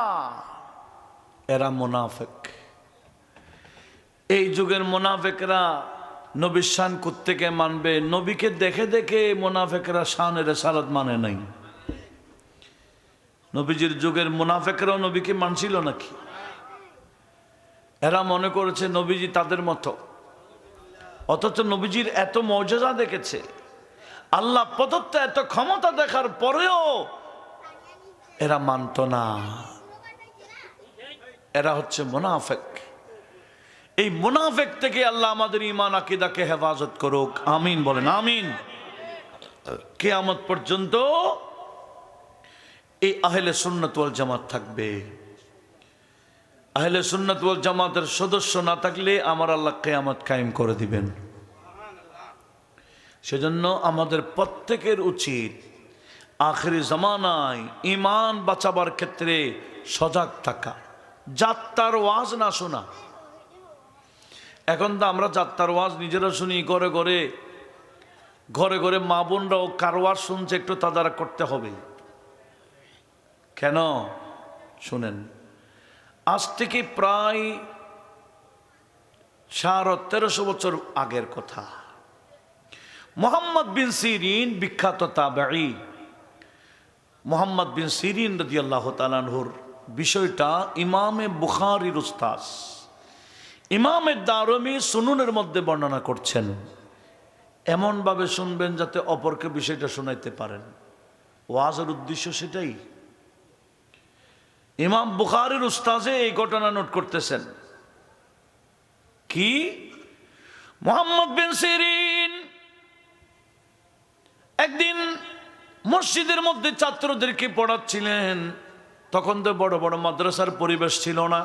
এরা মুনাফিক। এই যুগের মুনাফিকরা নবীর শান কোত্থেকে মানবে? নবীকে দেখে দেখে মুনাফিকরা শানের রেসালাত মানে নাই। নবীজির যুগের মুনাফিকরাও নবীকে মানছিল নাকি? এরা মনে করেছে নবীজি তাদের মতো, অথচ নবীজির এত মর্যাদা দেখেছে, আল্লাহ প্রদত্ত এত ক্ষমতা দেখার পরেও এরা মানত না। এরা হচ্ছে মুনাফিক। এই মুনাফিক থেকে আল্লাহ আমাদের ঈমান আকীদাকে হেফাজত করুক, আমিন বলেন আমিন। কিয়ামত পর্যন্ত এই আহলে সুন্নাত ওয়াল জামাত থাকবে। আহলে সুন্নাত ওয়াল জামাতের সদস্য না থাকলে আমার আল্লাহ কিয়ামত কায়েম করে দিবেন। সেজন্য আমাদের প্রত্যেকের উচিত আখিরি জামানায় ঈমান বাঁচাবার ক্ষেত্রে সজাগ থাকা, যাত্রার ওয়াজ না শোনা। এখন তো আমরা যাত্রার ওয়াজ নিজেরা শুনি, ঘরে ঘরে ঘরে ঘরে মা বোনরাও কারওয়াজ শুনছে, একটু তাদারা করতে হবে। কেন শুনেন, আজ থেকে প্রায় 1350 বছর আগের কথা। মুহাম্মদ বিন সিরিন, বিখ্যাত তাবেঈ মুহাম্মদ বিন সিরিন রাদিয়াল্লাহু তাআলা আনহুর বিষয়টা ইমামে বুখারীর উস্তাদ ইমামে দারমি সুনুনের মধ্যে বর্ণনা করছেন। এমনভাবে শুনবেন যাতে অপরকে বিষয়টা শোনাইতে পারেন। ওয়াজের উদ্দেশ্য সেটাই। ইমাম বুখারীর উস্তাদে এই ঘটনা নোট করতেছেন। কি? মুহাম্মদ বিন সিরিন একদিন মসজিদের মধ্যে ছাত্রদেরকে পড়াচ্ছিলেন। তখন তো বড় বড় মাদ্রাসার পরিবেশ ছিল না,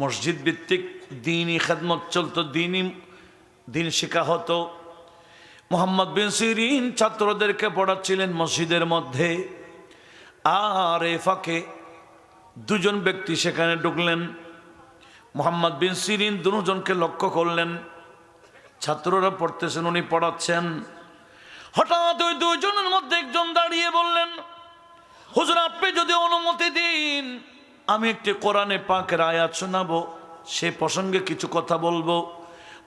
মসজিদ ভিত্তিক দ্বীনি খেদমত চলতো, দিন শেখা হতো। মুহাম্মদ বিন সিরিন ছাত্রদেরকে পড়াচ্ছিলেন মসজিদের মধ্যে, আর এ ফাঁকে দুজন ব্যক্তি সেখানে ঢুকলেন। মুহাম্মদ বিন সিরিন দুজনকে লক্ষ্য করলেন। ছাত্ররা পড়তেছেন, উনি পড়াচ্ছেন। হঠাৎ ওই দুজনের মধ্যে একজন দাঁড়িয়ে বললেন, হুজুর আপনি যদি অনুমতি দিন আমি একটি কোরআনে পাকের আয়াত শোনাবো, সে প্রসঙ্গে কিছু কথা বলবো।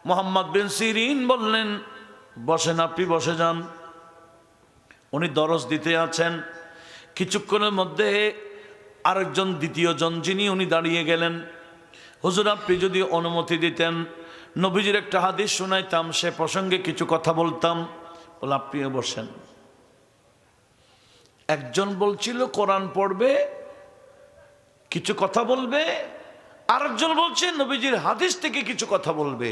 মুহাম্মদ বিন সিরিন বললেন, বসেন, আপনি বসে যান। উনি দরস দিতে আছেন। কিছুক্ষণের মধ্যে আরেকজন দ্বিতীয় জন যিনি, উনি দাঁড়িয়ে গেলেন। হুজুর আপনি যদি অনুমতি দিতেন নবীজির একটা হাদিস শোনাইতাম, সে প্রসঙ্গে কিছু কথা বলতাম। বলে আপনিও বসেন। একজন বলছিল কোরআন পড়বে, কিছু কথা বলবে, আরেকজন বলছে নবীজির হাদিস থেকে কিছু কথা বলবে।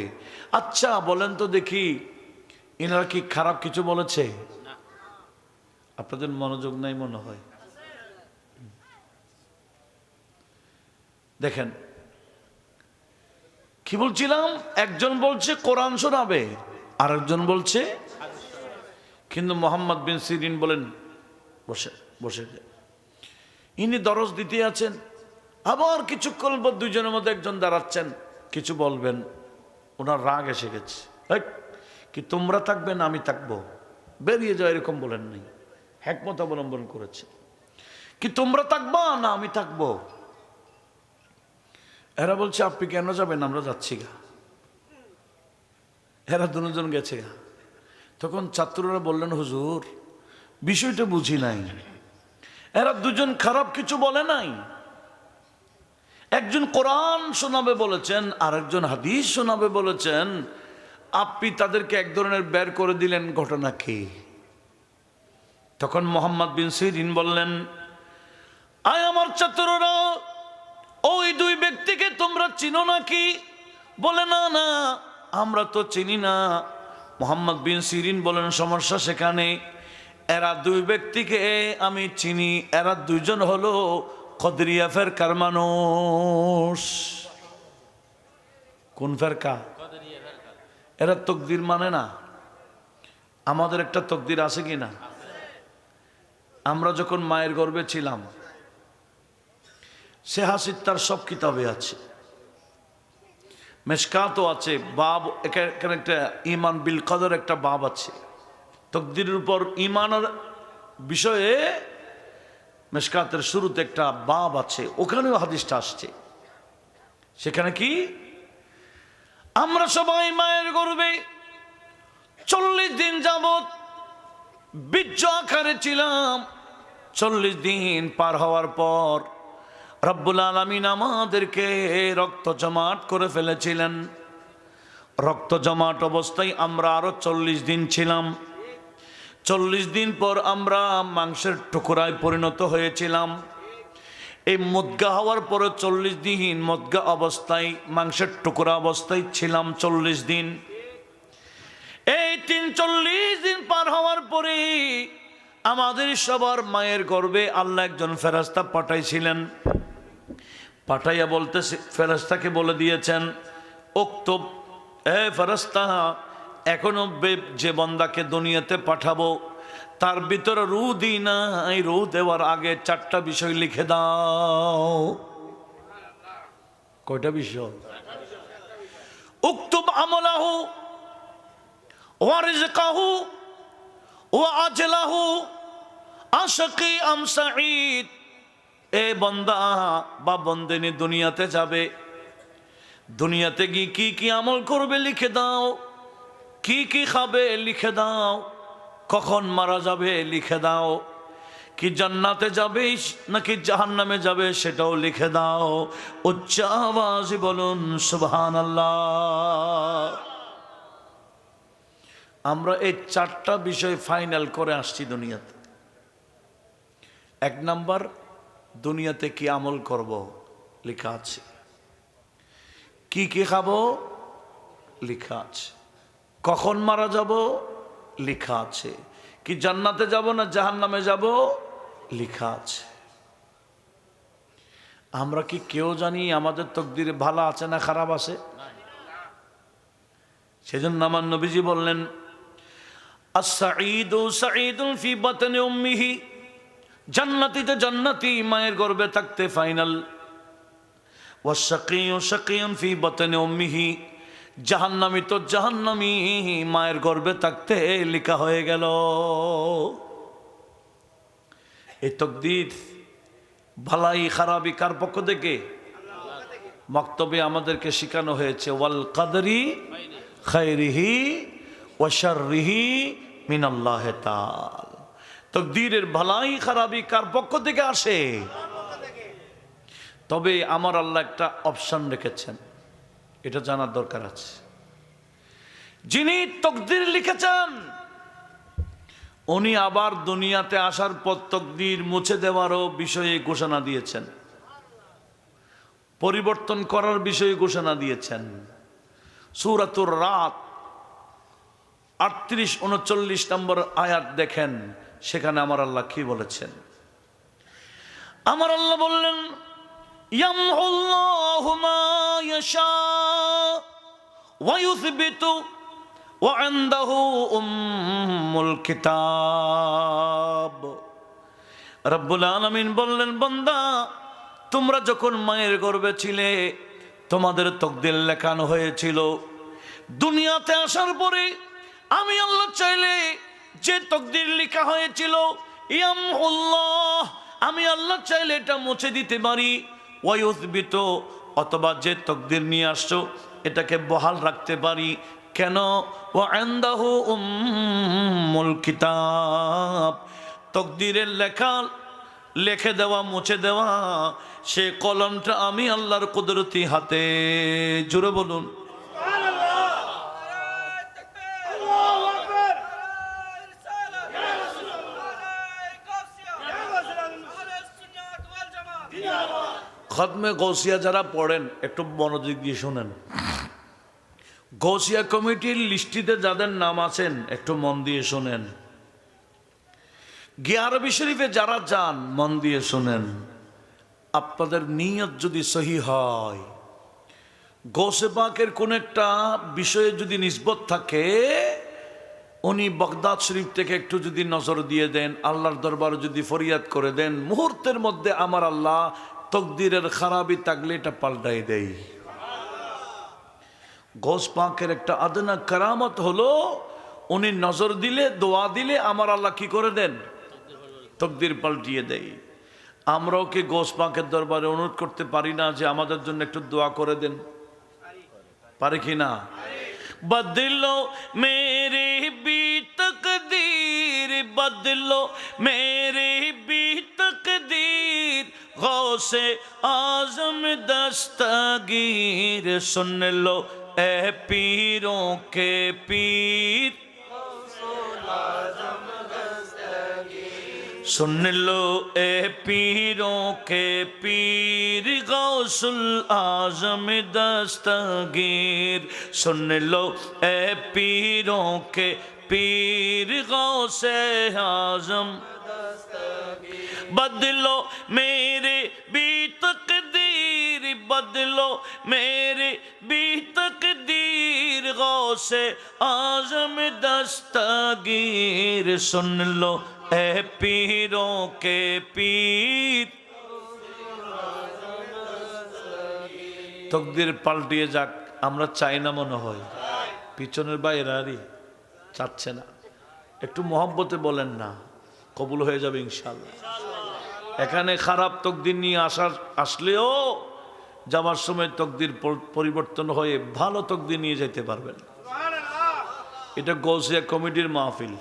আচ্ছা বলেন তো দেখি, এনারা কি খারাপ কিছু বলেছে? আপনাদের মনোযোগ নাই মনে হয়। দেখেন কি বলছিলাম, একজন বলছে কোরআন শোনাবে, আরেকজন বলছে। কিন্তু মুহাম্মদ বিন সিরিন বলেন বসে বসে। ইনি দরস দিতে আছেন, আবার কিছুক্ষণ পর দুজনের মধ্যে একজন দাঁড়াচ্ছেন, কিছু বলবেন। ওনার রাগ এসে গেছে, কি তোমরা থাকবে না আমি থাকবো, বেরিয়ে যাও, এরকম বলেন নাই, হিকমত অবলম্বন করেছে। কি তোমরা থাকবা না আমি থাকবো? এরা বলছে আপনি কেন যাবেন, আমরা যাচ্ছি গা। এরা দুজন গেছে গা। তখন ছাত্ররা বললেন, হুজুর বিষয়টা বুঝি নাই, এরা দুজন খারাপ কিছু বলে নাই, একজন কোরআন শোনাবে বলেছেন, আরেকজন হাদিস শোনাবে বলেছেন, আপনি তাদেরকে এক ধরনের বের করে দিলেন, ঘটনা কি? তখন মোহাম্মদ বিন সিরিন বললেন, আয় আমার ছাত্ররা, ওই দুই ব্যক্তিকে তোমরা চিনো নাকি? বলে, না না, আমরা তো চিনি না। মোহাম্মদ বিন সিরিন বলেন, সমস্যা সেখানে, এরা দুই ব্যক্তিকে আমি চিনি, এরা দুইজন হলো কদরিয়া ফেরকার মানুষ। কোন ফেরকা? এরা তকদির মানে না। আমাদের একটা তকদির আছে কি না? আমরা যখন মায়ের গর্ভে ছিলাম, সেহাসিত্তার সব কিতাবে আছে, মেশকাতও আছে, বাব এখানে একটা ইমান বিল কদর একটা বাব আছে, তকদিরের উপর ইমানের বিষয়ে মেশকাতের শুরুতে একটা বাব আছে, ওখানেও হাদিসটা আসছে। সেখানে কি, আমরা সবাই মায়ের গর্ভে 40 দিন যাবত বীর্য আকারে ছিলাম। 40 দিন পার হওয়ার পর রব্বুল আলামিন আমাদেরকে রক্ত জমাট করে ফেলেছিলেন। রক্ত জমাট অবস্থায় আমরা আরো 40 দিন ছিলাম। 40 দিন পর আমরা মাংসের টুকরায় পরিণত হয়েছিলাম। এই মুদগা হওয়ার পরে 40 দিন মুদগা অবস্থায়, মাংসের টুকরা অবস্থায় ছিলাম 40 দিন। এই 40 দিন পার হওয়ার পরে আমাদের সবার মায়ের গর্ভে আল্লাহ একজন ফেরেশতা পাঠাইছিলেন। পাঠাইয়া বলতে, ফেরেশতাকে বলে দিয়েছেন, উক্তব, এ ফেরেশতা, এখনো যে বান্দাকে দুনিয়াতে পাঠাবো তার ভিতরে রূহ দিই না, এই রূহ দেওয়ার আগে 4টা বিষয় লিখে দাও। কয়টা বিষয়? উক্তুব আমলাহু ওয়া রিজকাহু ওয়া আজলাহু আশকি আম সাঈদ। এ বান্দা বা বন্দিনী দুনিয়াতে যাবে, দুনিয়াতে গিয়ে কি কি আমল করবে লিখে দাও, কি কি খাবে লিখে দাও, কখন মারা যাবে লিখে দাও, কি জান্নাতে যাবে নাকি জাহান্নামে যাবে সেটাও লিখে দাও। উচ্চ আওয়াজে বলুন সুবহানাল্লাহ। আমরা এই 4টা বিষয় ফাইনাল করে আসছি দুনিয়াতে। 1 নাম্বার, দুনিয়াতে কি আমল করব লেখা আছে, কি কি খাবো লেখা আছে, কখন মারা যাব লেখা আছে, কি জান্নাতে যাব না জাহান্নামে যাব লেখা আছে। আমরা কি কেউ জানি আমাদের তকদিরে ভালো আছে না খারাপ আছে? সেজন্য আমার নবীজি বললেন, আস-সাঈদু সাঈদুন ফি বাতনি উম্মিহি, জান্নাতীতে জান্নাতি মায়ের গর্ভে থাকতে ফাইনাল। ওয়াশ-শাকিয়্যু শাকিয়্যুন ফি বাতনি উম্মিহি, জাহান্নামী তো জাহান্নামী মায়ের গর্ভে থাকতে লেখা হয়ে গেল। এই তকদির ভালাই খারাপি কার পক্ষ থেকে? মক্তবে আমাদেরকে শেখানো হয়েছে, ওয়াল কদরি খায়রিহি ওয়া শাররিহি মিনাল্লাহি তাআলা। তকদিরের ভালাই খারাপি কার পক্ষ থেকে আসে? তবে আমার আল্লাহ একটা অপশন রেখেছেন, এটা জানার দরকার আছে। যিনি তকদির লিখেছেন উনি আবার দুনিয়াতে আসার পর তকদির মুছে দেওয়ারও বিষয়ে ঘোষণা দিয়েছেন, পরিবর্তন করার বিষয়ে ঘোষণা দিয়েছেন। সূরাতুর রাত 38-39 নম্বর আয়াত দেখেন, সেখানে আমার আল্লাহ কি বলেছেন। আমার আল্লাহ বললেন, ইয়ামহুল্লাহু মা ইয়াশা ওয়া ইউসবিতু ওয়া ইনদাহু উম্মুল কিতাব। রব্বুল আলামিন বললেন, বান্দা তোমরা যখন মায়ের গর্ভে ছিলে তোমাদের তকদির লেখানো হয়েছিল। দুনিয়াতে আসার পরে আমি আল্লাহ চাইলে যে তকদির লেখা হয়েছিল, ইয়ামহুল্লাহ, আমি আল্লাহ চাইলে এটা মুছে দিতে পারি। ওয়া ইউসবিতু, অথবা যে তকদির নিয়ে আসছো এটাকে বহাল রাখতে পারি। কেন? ওয়া ইনদাহু উম্মুল কিতাব, তকদিরের লিখে দেওয়া মুছে দেওয়া সে কলমটা আমি আল্লাহর কুদরতি হাতে। জোরে বলুন খতমে গৌসিয়া যারা পড়েন একটু মনোযোগ দিয়ে শোনেন। গৌসিয়া কমিটির লিস্টিতে যাদের নাম আছেন একটু মন দিয়ে শোনেন। গিয়ারবি শরীফে যারা যান মন দিয়ে শোনেন। আপনাদের নিয়ত যদি সহি হয়, গৌসে পাকের কোন একটা বিষয়ে যদি নিসবত থাকে, উনি বগদাদ শরীফ থেকে একটু যদি নজর দিয়ে দেন, আল্লাহর দরবারে যদি ফরিয়াদ করে দেন, মুহূর্তের মধ্যে আমার আল্লাহ তকদিরের খারাপি থাকলে এটা পাল্টাই দেয়। গৌস পাকের একটা আদনা কারামত হলো উনি নজর দিলে, দোয়া দিলে আমার আল্লাহ কি করে দেন? তকদির পাল্টিয়ে দেয়। আমরাও কি গৌস পাকের দরবারে অনুরোধ করতে পারি না যে আমাদের জন্য একটু দোয়া করে দেন? পারে কি না? বদলো মেরে বি তকদীর, বদলো মেরে বি তকদীর, গৌসে आजम दस्तगीर, सुन लो ए पीरों के पीर, सुन लो ए पीरों के पीर, गौसुल आजम दस्तगीर, सुन लो ए पीरों के पीर, गौसे आजम बदलो मेरे भी तकदीर, बदलो मेरे भी तकदीर, गौसे आजम दस्तगीर, सुन लो ए पीरों के पीर। তকদির পাল্টিয়ে যাক আমরা চাই না মনে হয়। পিছনের বাইরারি চাচ্ছে না। একটু মহব্বতে বলেন না, কবুল হয়ে যাবে ইনশাআল্লাহ। এখানে খারাপ তকদির নিয়ে আসলেও যাওয়ার সময় তকদির পরিবর্তন হয়ে ভালো তকদির নিয়ে যেতে পারবেন। এটা গৌসিয়া কমিটির মাহফিল,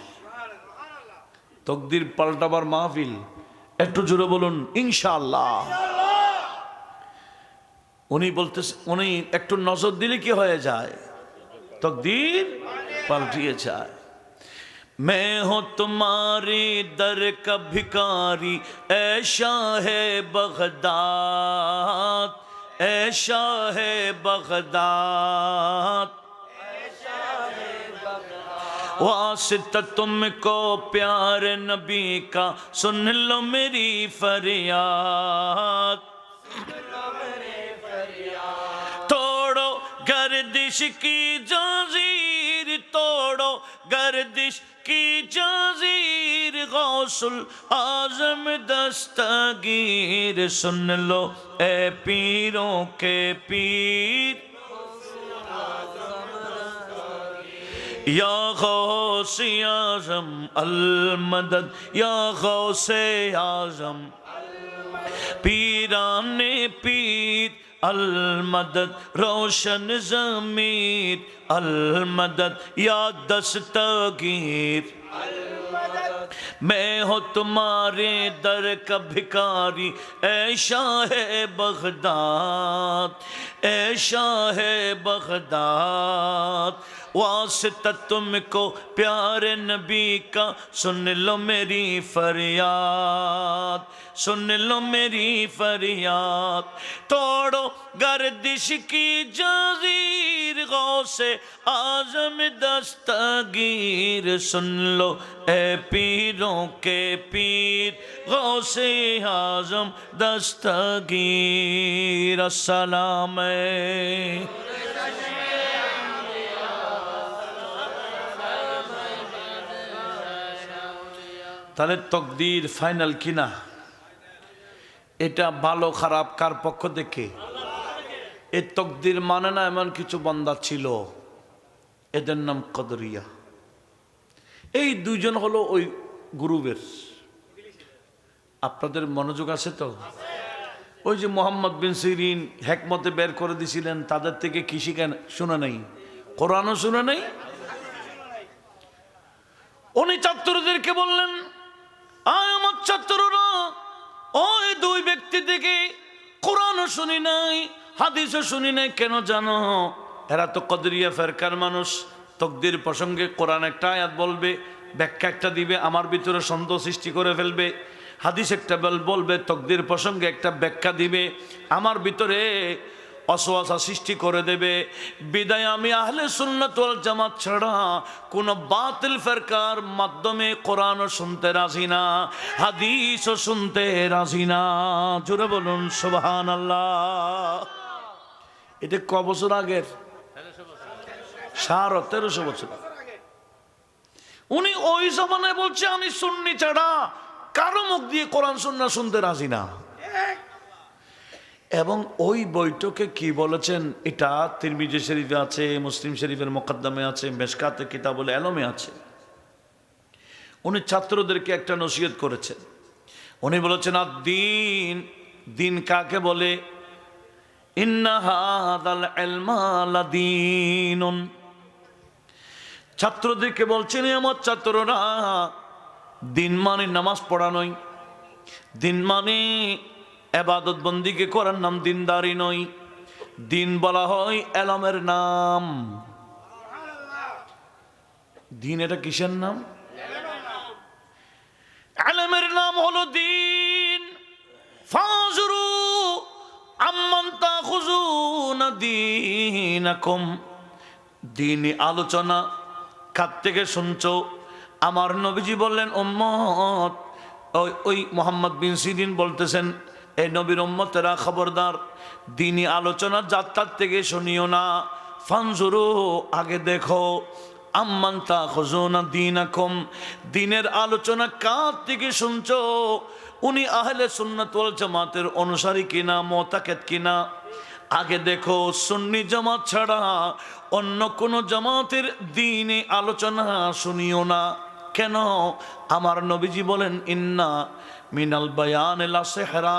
তকদির পাল্টাবার মাহফিল। একটু জোরে বলুন ইনশাআল্লাহ। উনি বলতেছে, উনি একটু নজর দিলে কি হয়ে যায়? তকদির পাল্টিয়ে যায়। मैं हूँ तुम्हारे दर का भिखारी, ऐ शाहे बगदाद, ऐ शाहे बगदाद, वास्ता तुमको प्यार नबी का, सुन लो मेरी फरियाद, तोड़ो गर्दिश की जंजीर, तोड़ो गर्दिश की जंजीर, गौसुल आजम दस्तगीर, सुन लो ए पीरों के पीर, या गौसे आजम अल मदद, या गौसे आजम पीराने पीर, अल मदद रोशन ज़मीर, अल मदद या दस्तगीर, मैं हो तुम्हारे दर का भिखारी, ऐ शाहे बगदाद, ऐ शाहे बगदाद, वास्ता तुमको प्यारे नबी का, सुन लो मेरी फरियाद, सुन लो मेरी फरियाद, तोड़ो गर्दिश की जंजीर, गौसे आजम दस्तगीर, सुन लो ए पीरों के पीर, गौसे आजम दस्तगीर। अस्सलाम তাহলে তকদির ফাইনাল কিনা? এটা ভালো খারাপ কার পক্ষ থেকে? এই তকদির মানে না এমন কিছু বান্দা ছিল, এদের নাম কদরিয়া। এই দুইজন হলো ওই গ্রুপের। আপনাদের মনোযোগ আছে তো? ওই যে মোহাম্মদ বিন সিরিন হেকমতে বের করে দিছিলেন, তাদের থেকে কি শিখেন শুনে নাই? কোরআনও শুনে নাই। উনি ছাত্রদেরকে বললেন, আয় আমার ছাত্ররা, ওই দুই ব্যক্তি থেকে কোরআনও শুনি নাই, হাদিসও শুনি নাই। কেন জানো? এরা তো কদরিয়া ফেরকার মানুষ। তকদির প্রসঙ্গে কোরআন একটা আয়াত বলবে, ব্যাখ্যা একটা দিবে, আমার ভিতরে সন্দেহ সৃষ্টি করে ফেলবে। হাদিস একটা বলবে, তকদির প্রসঙ্গে একটা ব্যাখ্যা দিবে, আমার ভিতরে অসওয়াসা সৃষ্টি করে দেবে। বিদায় আমি আহলে সুন্নাত ওয়াল জামাত ছাড়া কোন বাতিল ফেরকার মাধ্যমে কোরআনও শুনতে রাজি না, হাদিসও শুনতে রাজি না। জোরে বলুন সুবহানাল্লাহ। এটা ক বছর আগের? 1300 বছর। উনি ওই জমানায় বলছে আমি সুন্নি ছাড়া কারো মুখ দিয়ে কোরআন সুন্নাহ শুনতে রাজি না। এবং ওই বইটাকে কি বলেছেন, এটা তিরমিজি শরীফে আছে, মুসলিম শরীফের মুকদ্দমে আছে, মেশকাতে কিতাবুল এলমে আছে। উনি ছাত্রদেরকে একটা নসিহত করেছেন। উনি বলেছেন আদ-দ্বীন, দিন কাকে বলে? ইন্না হাযাল ইলমা লাদীনুন। ছাত্রদেরকে বলছেন, আমার ছাত্ররা, দিন মানে নামাজ পড়া নয়, দিন মানে ইবাদত বন্দিকে করার নাম দিনদারি নয়। দিন বলা হয় এলমের নাম। দিন এটা কিসের নাম? এলমের নাম হলো দিন। ফাজরু আম্মান তাখুজুনা দীনাকুম। দিনই আলোচনা কার থেকে শুনছো? আমার নবীজি বললেন, উম্মত, ওই মুহাম্মদ বিন সিরিন বলতেছেন, এই নবীর উম্মতেরা খবরদার, দিনই আলোচনা যাত্রার থেকে শুনিও না। ফানজুরু, আগে দেখো, আম্মান তাখুজুনা দীনাকুম, দিনের আলোচনা কার থেকে শুনছো? উনি আহলে সুন্নাত ওয়াল জামাতের অনুসারী কিনা, মুতাকিদ কিনা। আগে দেখো। সুন্নি জামাত ছাড়া অন্য কোন জামাতের দিনে আলোচনা শুনিও না। কেন? আমার নবীজি বলেন, ইন্না মিনাল বায়ান লা সিহরা,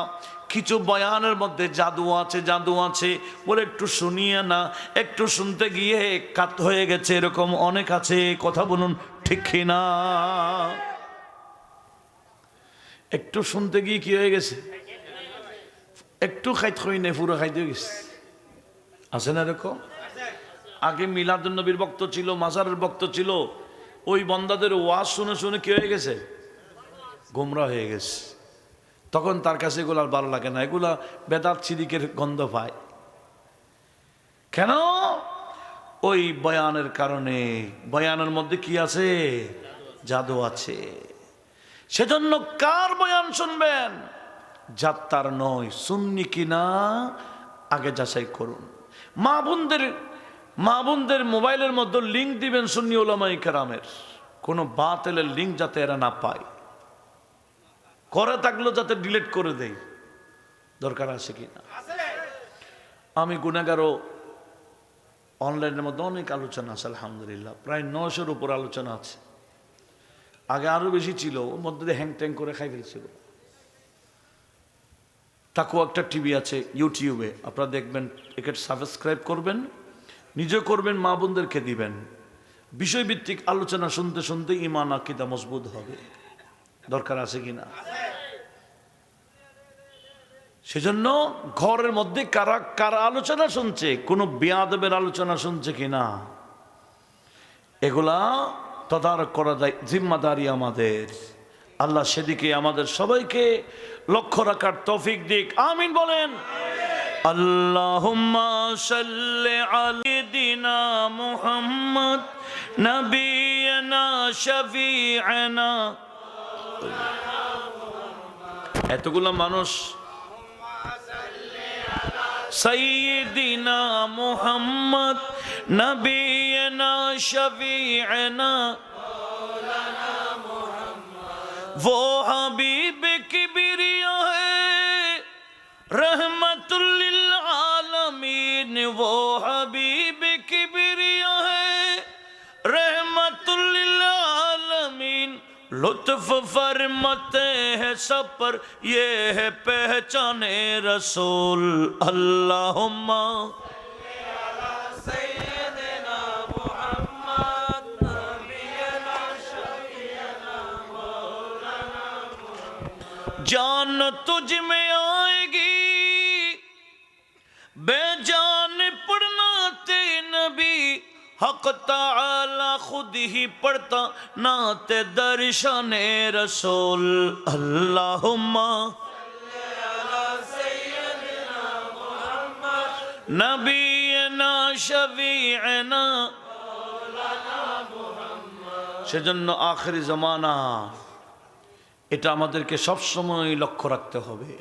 কিছু বয়ানের মধ্যে জাদু আছে, জাদু আছে। বলে একটু শুনিয়ে না, একটু শুনতে গিয়ে কাত হয়ে গেছে, এরকম অনেক আছে। কথা বলুন ঠিক কিনা? একটু শুনতে গিয়ে কি হয়ে গেছে? একটু খাইতে হই না, পুরো খাইতে গেছে। আছে না এরকম? আগে মিলাদুন নবীর ভক্ত ছিল, মাজারের ভক্ত ছিল, ওই বন্দাদের ওয়াজ শুনে শুনে কি হয়ে গেছে? গোমরা হয়ে গেছে। তখন তার কাছে এগুলো আর ভালো লাগে না, এগুলা বেদাত শিরিকের গন্ধ পায়। কেন? ওই বয়ানের কারণে। বয়ানের মধ্যে কি আছে? জাদু আছে। সেজন্য কার বয়ান শুনবেন? যাত্রার নয়, সুন্নি কিনা আগে যাচাই করুন। মা বোনদের মোবাইলের মধ্যে লিঙ্ক দিবেন সুন্নি উলামায়ে কেরামের, কোনো বাতিলের লিঙ্ক যাতে এরা না পায়। করে থাকলেও যাতে ডিলিট করে দেয়, দরকার আছে কিনা। আমি গুনাহগারও অনলাইনের মধ্যে অনেক আলোচনা আছে, আলহামদুলিল্লাহ, প্রায় 900-র উপর আলোচনা আছে। আগে আরো বেশি ছিল, ওর মধ্যে হ্যাং ট্যাং করে খাই ফেলছিল। তাকেও একটা টিভি আছে ইউটিউবে, আপনারা দেখবেন, একে সাবস্ক্রাইব করবেন, নিজে করবেন, মা বোনদেরকে দিবেন। বিষয়ভিত্তিক আলোচনা শুনতে শুনতে ঈমান আকীদা মজবুত হবে। দরকার আছে কিনা? সেজন্য ঘরের মধ্যে কারা কারা আলোচনা শুনছে, কোন বেয়াদবের আলোচনা শুনছে কিনা, এগুলা তদারক করা যায়, জিম্মাদারি আমাদের। আল্লাহ সেদিকে আমাদের সবাইকে লক্ষ্য রাখার তৌফিক দিক। আমিন বলেন। আল্লাহুম্মা সাল্লি আলা মুহাম্মদ নবিয়না শফিআনা। এতগুলো মানুষ সাইয়্যিদিনা মুহাম্মদ নবিয়না শফিআনা वो हबीब किबरिया है रहमतुल लिल आलमीन, वो हबीब किबरिया है रहमतुल लिल आलमीन। लुत्फ फरमाते हैं सब पर, ये है पहचाने रसूल। अल्लाहुम्मा जान जान तुझ में आएगी बेजान पढ़ना ते नबी हक ताला खुद ही पढ़ता नाते दर्शन रसूल अल्लाहुम्मा नबीना शफीअना সেজন্য আখেরি জামানা এটা আমাদেরকে সবসময় লক্ষ্য রাখতে হবে।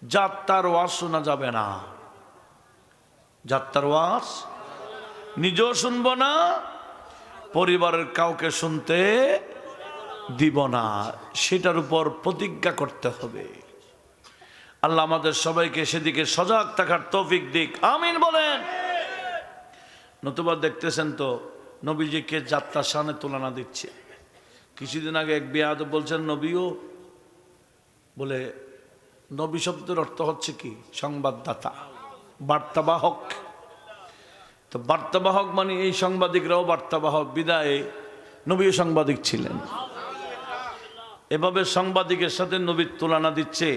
যাত্রার ওয়াজ শোনা যাবে না, যাত্রার ওয়াজ নিজেও শুনবো না, পরিবারের কাউকে শুনতে দিব না, সেটার উপর প্রতিজ্ঞা করতে হবে। আল্লাহ আমাদের সবাইকে সেদিকে সজাগ থাকার তৌফিক দিক, আমিন বলেন। নতুবা দেখতেছেন তো নবীজিকে যাত্রার সামনে তুলনা দিচ্ছে। কিছুদিন আগে এক বেয়াদব বলছেন নবীও, বলে নবী শব্দের অর্থ হচ্ছে কি? সংবাদদাতা, বার্তাবাহক। তো বার্তাবাহক মানে এই সাংবাদিকরাও বার্তাবাহক, বিদায় নবীও সাংবাদিক ছিলেন। এভাবে সাংবাদিকের সাথে নবীর তুলনা দিচ্ছে।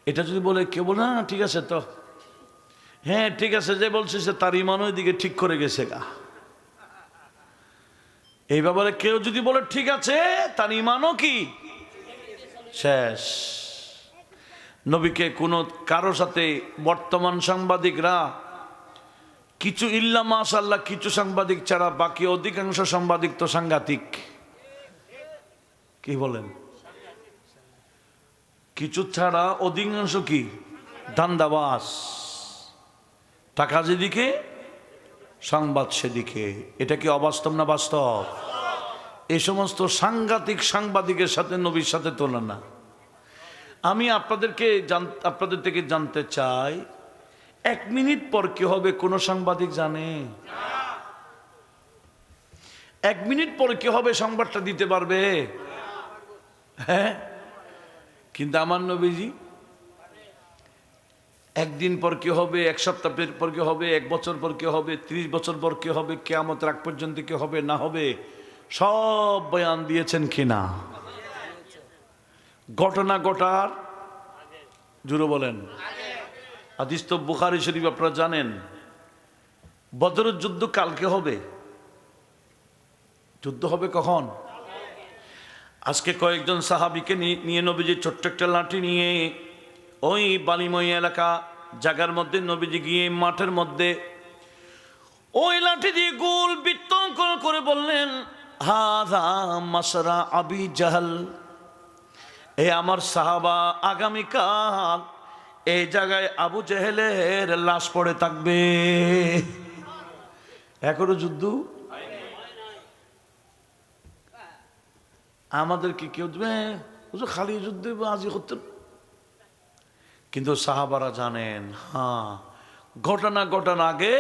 এটা যদি বলে কেউ বলে না ঠিক আছে তো, হ্যাঁ ঠিক আছে, যে বলছে সে তার ইমান ওই দিকে ঠিক করে গেছে গা। এই ব্যাপারে কেউ যদি বলে ঠিক আছে, তার ইমানও কি শেষ। নবীকে কোন কারো সাথে বর্তমান সাংবাদিকরা কিছু ইল্লা মাশাআল্লাহ কিছু সাংবাদিক ছাড়া বাকি অধিকাংশ সাংবাদিক তো সাংঘাতিক। কি বলেন? কিছু ছাড়া অধিকাংশ কি ধান্দাবাজ, টাকা যেদিকে সংবাদ সেদিকে। এটা কি অবাস্তব না বাস্তব? এই সমস্ত সাংঘাতিক সাংবাদিকের সাথে নবীর সাথে তুলনা। আমি আপনাদের থেকে জানতে চাই, 1 মিনিট পর কি হবে কোন সাংবাদিক জানে? 1 মিনিট পর কি হবে সংবাদটা দিতে পারবে? হ্যাঁ, কিন্তু আমার নবীজি একদিন পর কি হবে, 1 সপ্তাহ পর কি হবে, 1 বছর পর কি হবে, 30 বছর পর কি হবে, কিয়ামত রাগ পর্যন্ত কি হবে না হবে, সব বয়ান দিয়েছেন কিনা? ঘটনা ঘটার জুড়ে বলেন। হাদিস তো বুখারী শরীফ আপনারা জানেন। বদরের যুদ্ধ কালকে হবে। যুদ্ধ হবে কখন? আজকে কয়েকজন সাহাবীকে নিয়ে নবীজি ছোট্ট একটা লাঠি নিয়ে ওই বালিময় এলাকা জায়গার মধ্যে নবীজি গিয়ে মাঠের মধ্যে ওই লাঠি দিয়ে গোল বৃত্ত করে বললেন, হাযা মাসরা আবি জাহল, এ আমার সাহাবা, আগামীকাল এই জায়গায় আবু জেহেলের লাশ পড়ে থাকবে। এখনো যুদ্ধ আমাদের কি কেউ দেবে? খালি যুদ্ধ আজই করতেন, কিন্তু সাহাবারা জানেন হ্যাঁ ঘটনা আগে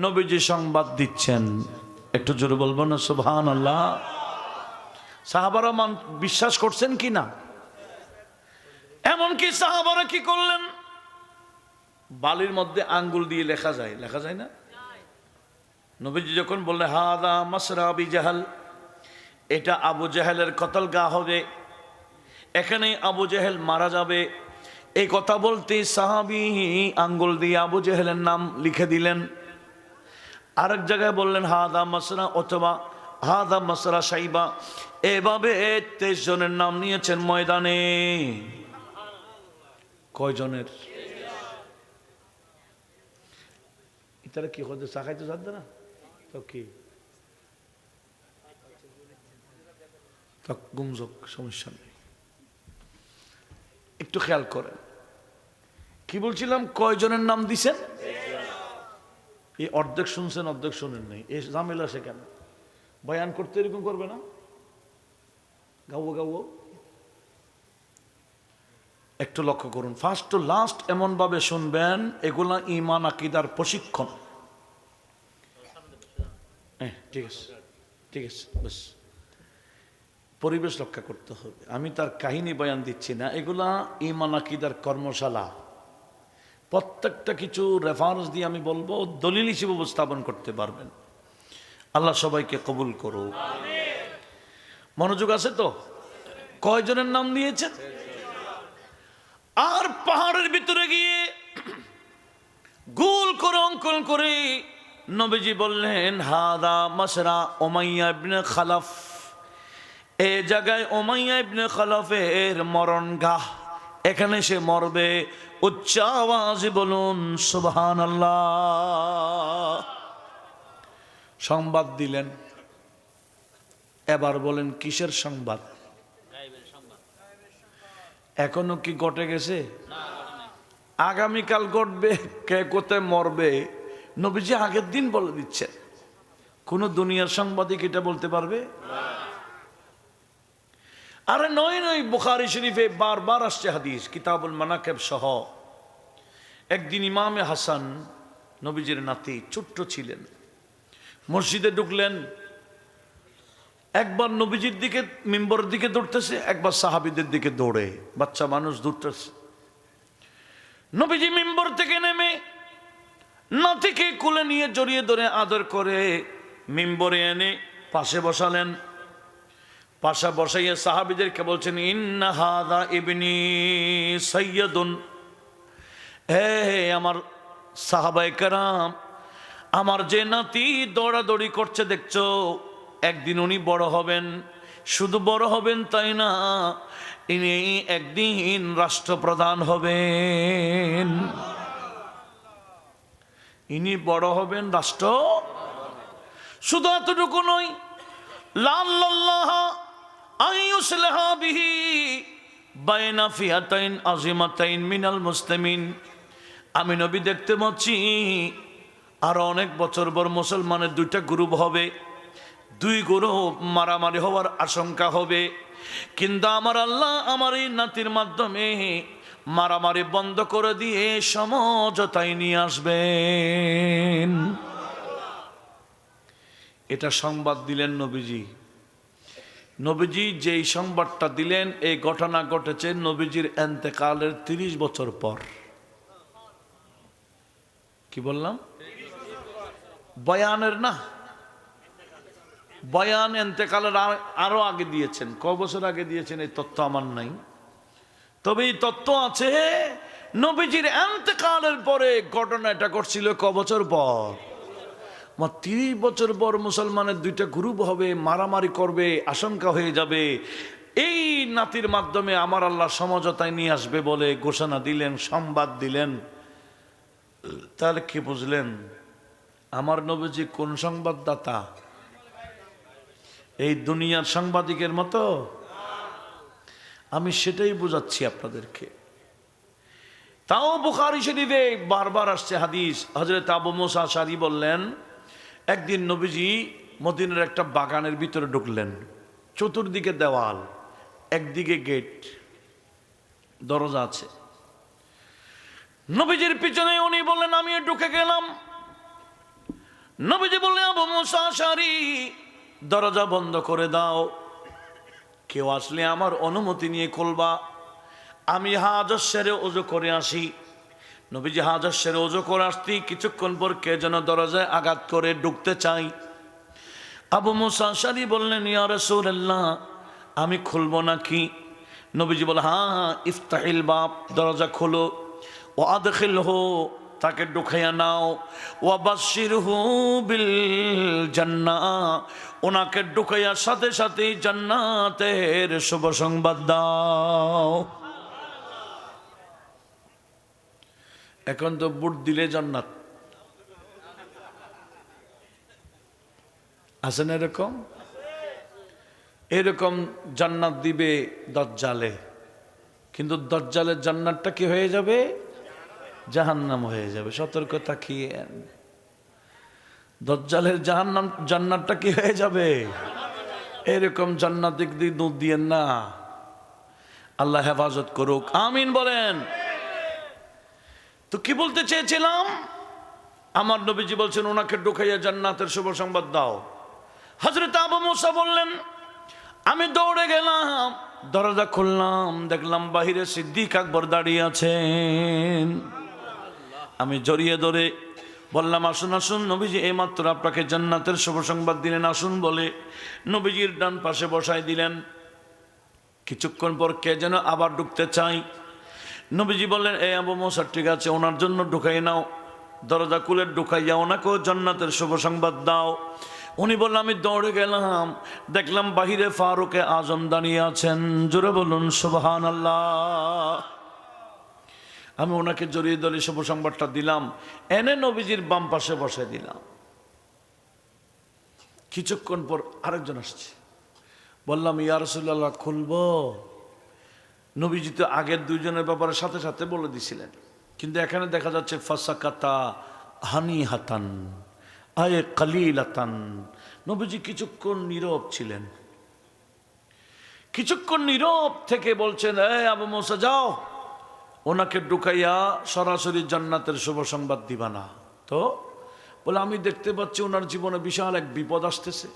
নবীজি সংবাদ দিচ্ছেন। একটু জোরে বলবো না সুবহানাল্লাহ? সাহাবারা বিশ্বাস করছেন কি না? এমনকি সাহাবারা কি করলেন, বালির মধ্যে আঙ্গুল দিয়ে লেখা যায় না? নবীজি যখন বললেন হাযা মাসরা আবি জাহল, এটা আবু জেহেলের কতলগাহ হবে, এখানে আবু জেহেল মারা যাবে, এই কথা বলতে সাহাবী আঙ্গুল দিয়ে আবু জেহেলের নাম লিখে দিলেন। আরেক জায়গায় বললেন হাযা মাসরা অথবা হাযা মাসরা সাইবা। এভাবে 23 জনের নাম নিয়েছেন ময়দানে। কয়জনের? এটারা কি হতে চা খাইতে যাচ্ছে না তো কি গুমজক, সমস্যা নেই, একটু খেয়াল করেন। কি বলছিলাম? কয়জনের নাম দিছেন? এই অর্ধেক শুনছেন অর্ধেক শুনেন নাই, এই ঝামেলা সে কেন? বয়ান করতে এরকম করবে না? গাও একটু লক্ষ্য করুন, ফার্স্ট টু লাস্ট এমন ভাবে শুনবেন, এগুলা ঈমান আকীদার প্রশিক্ষণ। ঠিক আছে বাস, পরিবেশ রক্ষা করতে হবে। আমি তার কাহিনী বয়ান দিচ্ছি না, এগুলা ঈমান আকীদার কর্মশালা। প্রত্যেকটা কিছু রেফারেন্স দিয়ে আমি বলবো, দলিল হিসেবে উপস্থাপন করতে পারবেন। আল্লাহ সবাইকে কবুল করুক। মনোযোগ আছে তো? কয়জনের নাম দিয়েছেন? আর পাহাড়ের ভিতরে গিয়ে গোল করে অঙ্কন করে নবীজি বললেন, হাদা মাসরা উমাইয়া ইবনে খালাফ, এই জায়গায় উমাইয়া ইবনে খালাফের মরণগাহ, এখানে সে মরবে। উচ্চ আওয়াজে বলুন সুবহানাল্লাহ। সংবাদ দিলেন। এবার বলেন কিসের সংবাদ? এখনো কি ঘটে গেছে? আগামীকাল ঘটবে, কে কোথায় মরবে নবীজি আগের দিন বলে দিচ্ছেন। কোন দুনিয়ার সাংবাদিক এটা বলতে পারবে? আরে নয় নয়, বুখারী শরীফে বারবার আসছে হাদিস, কিতাবুল মানাকিব সহ। একদিন ইমামে হাসান, নবীজির নাতি, ছোট্ট ছিলেন, মসজিদে ঢুকলেন। একবার নবীজির দিকে, মিম্বরের দিকে দৌড়তেছে, একবার সাহাবীদের দিকে দৌড়ে, বাচ্চা মানুষ দৌড়তেছে। নবীজি মিম্বর থেকে নেমে নাতিকে কোলে নিয়ে জড়িয়ে ধরে আদর করে মিম্বরে এনে পাশে বসালেন। পাশা বসাইয়া সাহাবীদেরকে বলছেন, ইন্না হাদা ইবনি সাইয়্যিদুন, হে আমার সাহাবায়ে কেরাম, আমার যে নাতি দৌড়াদৌড়ি করছে দেখছো, একদিন উনি বড় হবেন। শুধু বড় হবেন তাই না, ইনি একদিন রাষ্ট্রপ্রধান হবেন। ইনি বড় হবেন, রাষ্ট্র। শুধু এতটুকু নয়, লাল্লাহ আইয়ুসলিহা বিহি বাইনা ফিয়াতাইন আযিমাতাইন মিনাল মুসলিমিন, আমি নবী দেখতে পাচ্ছি আর অনেক বছর পর মুসলমানের দুইটা গ্রুপ হবে, দুই গ্রুপ মারামারি হওয়ার আশঙ্কা হবে, কিন্তু আমার আল্লাহ আমার এই নাতির মাধ্যমে মারামারি বন্ধ করে দিয়ে সমঝোতায় নিয়ে আসবেন। এটা সংবাদ দিলেন নবীজি। নবীজি যেই সংবাদটা দিলেন, এই ঘটনা ঘটেছে নবীজির ইন্তেকালের 30 বছর পর। কি বললাম? বয়ানের না, বয়ান ইন্তেকালের আরো আগে দিয়েছেন। ক বছর আগে দিয়েছেন এই তথ্য আমার নাই, তবে এই তথ্য আছে নবীজির ইন্তেকালের পরে ঘটনাটা ঘটছিল ক বছর পর। 30 বছর পর মুসলমানের দুইটা গ্রুপ হবে, মারামারি করবে, আশঙ্কা হয়ে যাবে, এই নাতির মাধ্যমে আমার আল্লাহ সমঝোতায় নিয়ে আসবে বলে ঘোষণা দিলেন, সংবাদ দিলেন। তাহলে কি বুঝলেন আমার নবীজি কোন সংবাদদাতা? এই দুনিয়ার সাংবাদিকের মতো? আমি সেটাই বুঝাচ্ছি আপনাদেরকে। তাও বুখারী শরীফে বারবার আসছে হাদিস। হযরত আবু মুসা আশআরী বললেন, একদিন নবীজি মদিনার একটা বাগানের ভিতরে ঢুকলেন। চতুর্দিকে দেওয়াল, একদিকে গেট, দরজা আছে। নবীজির পিছনে উনি বললেন, আমি ঢুকে গেলাম। নবীজি বললেন, আবু মুসা আশআরী দরজা বন্ধ করে দাও, কেউ আসলে আমার অনুমতি নিয়ে খুলবা, আমি হাজত সেরে ওযু করে আসি। নবীজি হাজত সেরে ওযু করে আসতে কিছুক্ষণ পর কে যেন দরজায় আঘাত করে ঢুকতে চাই। আবু মুসা আশআরী বললেন, ইয়া রাসূলুল্লাহ, আমি খুলবো নাকি? নবীজি বলে, হ্যাঁ, ইফতাহিল বাব, দরজা খোলো, ও আদখিলহু, তাকে ঢুকাইয়া নাও, ওয়া বাশশিরহু বিল জান্নাহ, ওনাকে ঢুকাইয়ার সাথে সাথে জান্নাতের শুভ সংবাদ দাও। এখন তো বুট দিলে জান্নাত আছে না? এরকম এরকম জান্নাত দিবে দাজ্জালে, কিন্তু দাজ্জালের জান্নাতটা কি হয়ে যাবে? জাহান্নাম হয়ে যাবে। সতর্ক থাকিয়েন, দাজ্জালের জাহান্নাম জান্নাতটা কি হয়ে যাবে? এরকম জান্নাত দিক দিয়ে দুধ দিয়েন না, আল্লাহ হেফাজত করুক, আমিন বলেন। তো কি বলতে চেয়েছিলাম, আমার নবীজি বলছেন ওনাকে ঢুকাইয়া জান্নাতের শুভ সংবাদ দাও। হযরত আবু মুসা বললেন, আমি দৌড়ে গেলাম, দরজা খুললাম, দেখলাম বাহিরে সিদ্দিক আকবর দাঁড়িয়ে আছেন। আমি জড়িয়ে ধরে বললাম, আসুন আসুন, নবীজি এইমাত্র আপনাকে জান্নাতের শুভ সংবাদ দিলেন, আসুন বলে নবীজির ডান পাশে বসাই দিলেন। কিছুক্ষণ পর কে যেন আবার ঢুকতে চাই। নবীজি বললেন, এই আবু মুসা ঠিক আছে, ওনার জন্য ঢুকাই নাও, দরজা খুলে ঢুকাইয়া ওনাকেও জান্নাতের শুভ সংবাদ দাও। উনি বললেন, আমি দৌড়ে গেলাম, দেখলাম বাহিরে ফারুকে আজম দাঁড়িয়ে আছেন। জোরে বলুন সুবহানাল্লাহ। আমি ওনাকে জড়িয়ে ধরে শুভ সংবাদটা দিলাম, এনে নবীজির বাম পাশে বসে দিলাম। কিছুক্ষণ পর আরেকজন আসছে, বললাম, ইয়া রাসূলুল্লাহ খুলবো? নবীজি তো আগের দুইজনের ব্যাপারে সাথে সাথে বলে দিছিলেন, কিন্তু এখানে দেখা যাচ্ছে ফাসাকাতা হানি হাতান আয়ে কালিলাতান। নবীজি কিছুক্ষণ নীরব ছিলেন। কিছুক্ষণ নীরব থেকে বলছেন, এই আবু মুসা যাও, ওনাকে ঢুকাইয়া সরাসরি জান্নাতের শুভ সংবাদ দিবা না তো? বলে, আমি দেখতে পাচ্ছি ওনার জীবনে বিশাল এক বিপদ আসতেছে,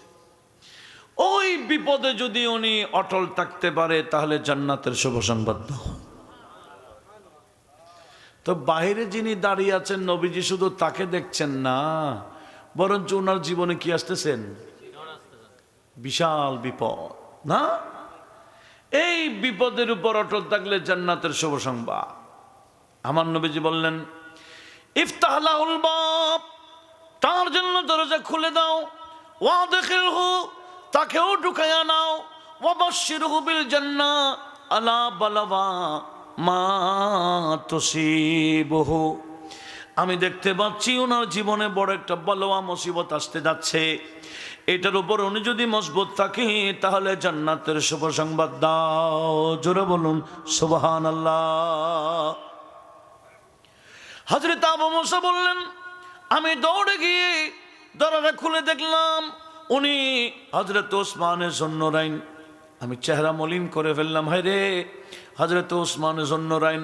ওই বিপদে যদি উনি অটল থাকতে পারে তাহলে জান্নাতের শুভ সংবাদ দাও। তো বাইরে যিনি দাঁড়িয়ে আছেন, নবীজি শুধু তাকে দেখছেন না, বরঞ্চ ওনার জীবনে কি আসতেছেন? বিশাল বিপদ না? এই বিপদের উপর অটল থাকলে জান্নাতের শুভ সংবাদ। আমার নবীজি বললেন, ইফতাহ লাহুল বাব, তার জন্য দরজা খুলে দাও, ওয়াদখিলহু, তাকেও ঢুকাইয়া নাও, ওয়াবাশশিরহু বিল জান্নাহ আলা বালাওয়া মা তুসিবহু। আমি দেখতে পাচ্ছি ওনার জীবনে বড় একটা বালোয়া মুসিবত আসতে যাচ্ছে, এটার উপর উনি যদি মজবুত থাকে তাহলে জান্নাতের শুভ সংবাদ দাও। জোরে বলুন সুবহানাল্লাহ। হযরত আবু মুসা বললেন, আমি দৌড়ে গিয়ে দরজা খুলে দেখলাম উনি হযরত ওসমানের জন্নরাইন। আমি চেহারা মলিন করে ফেললাম, হায় রে, হযরত ওসমানের জন্নরাইন,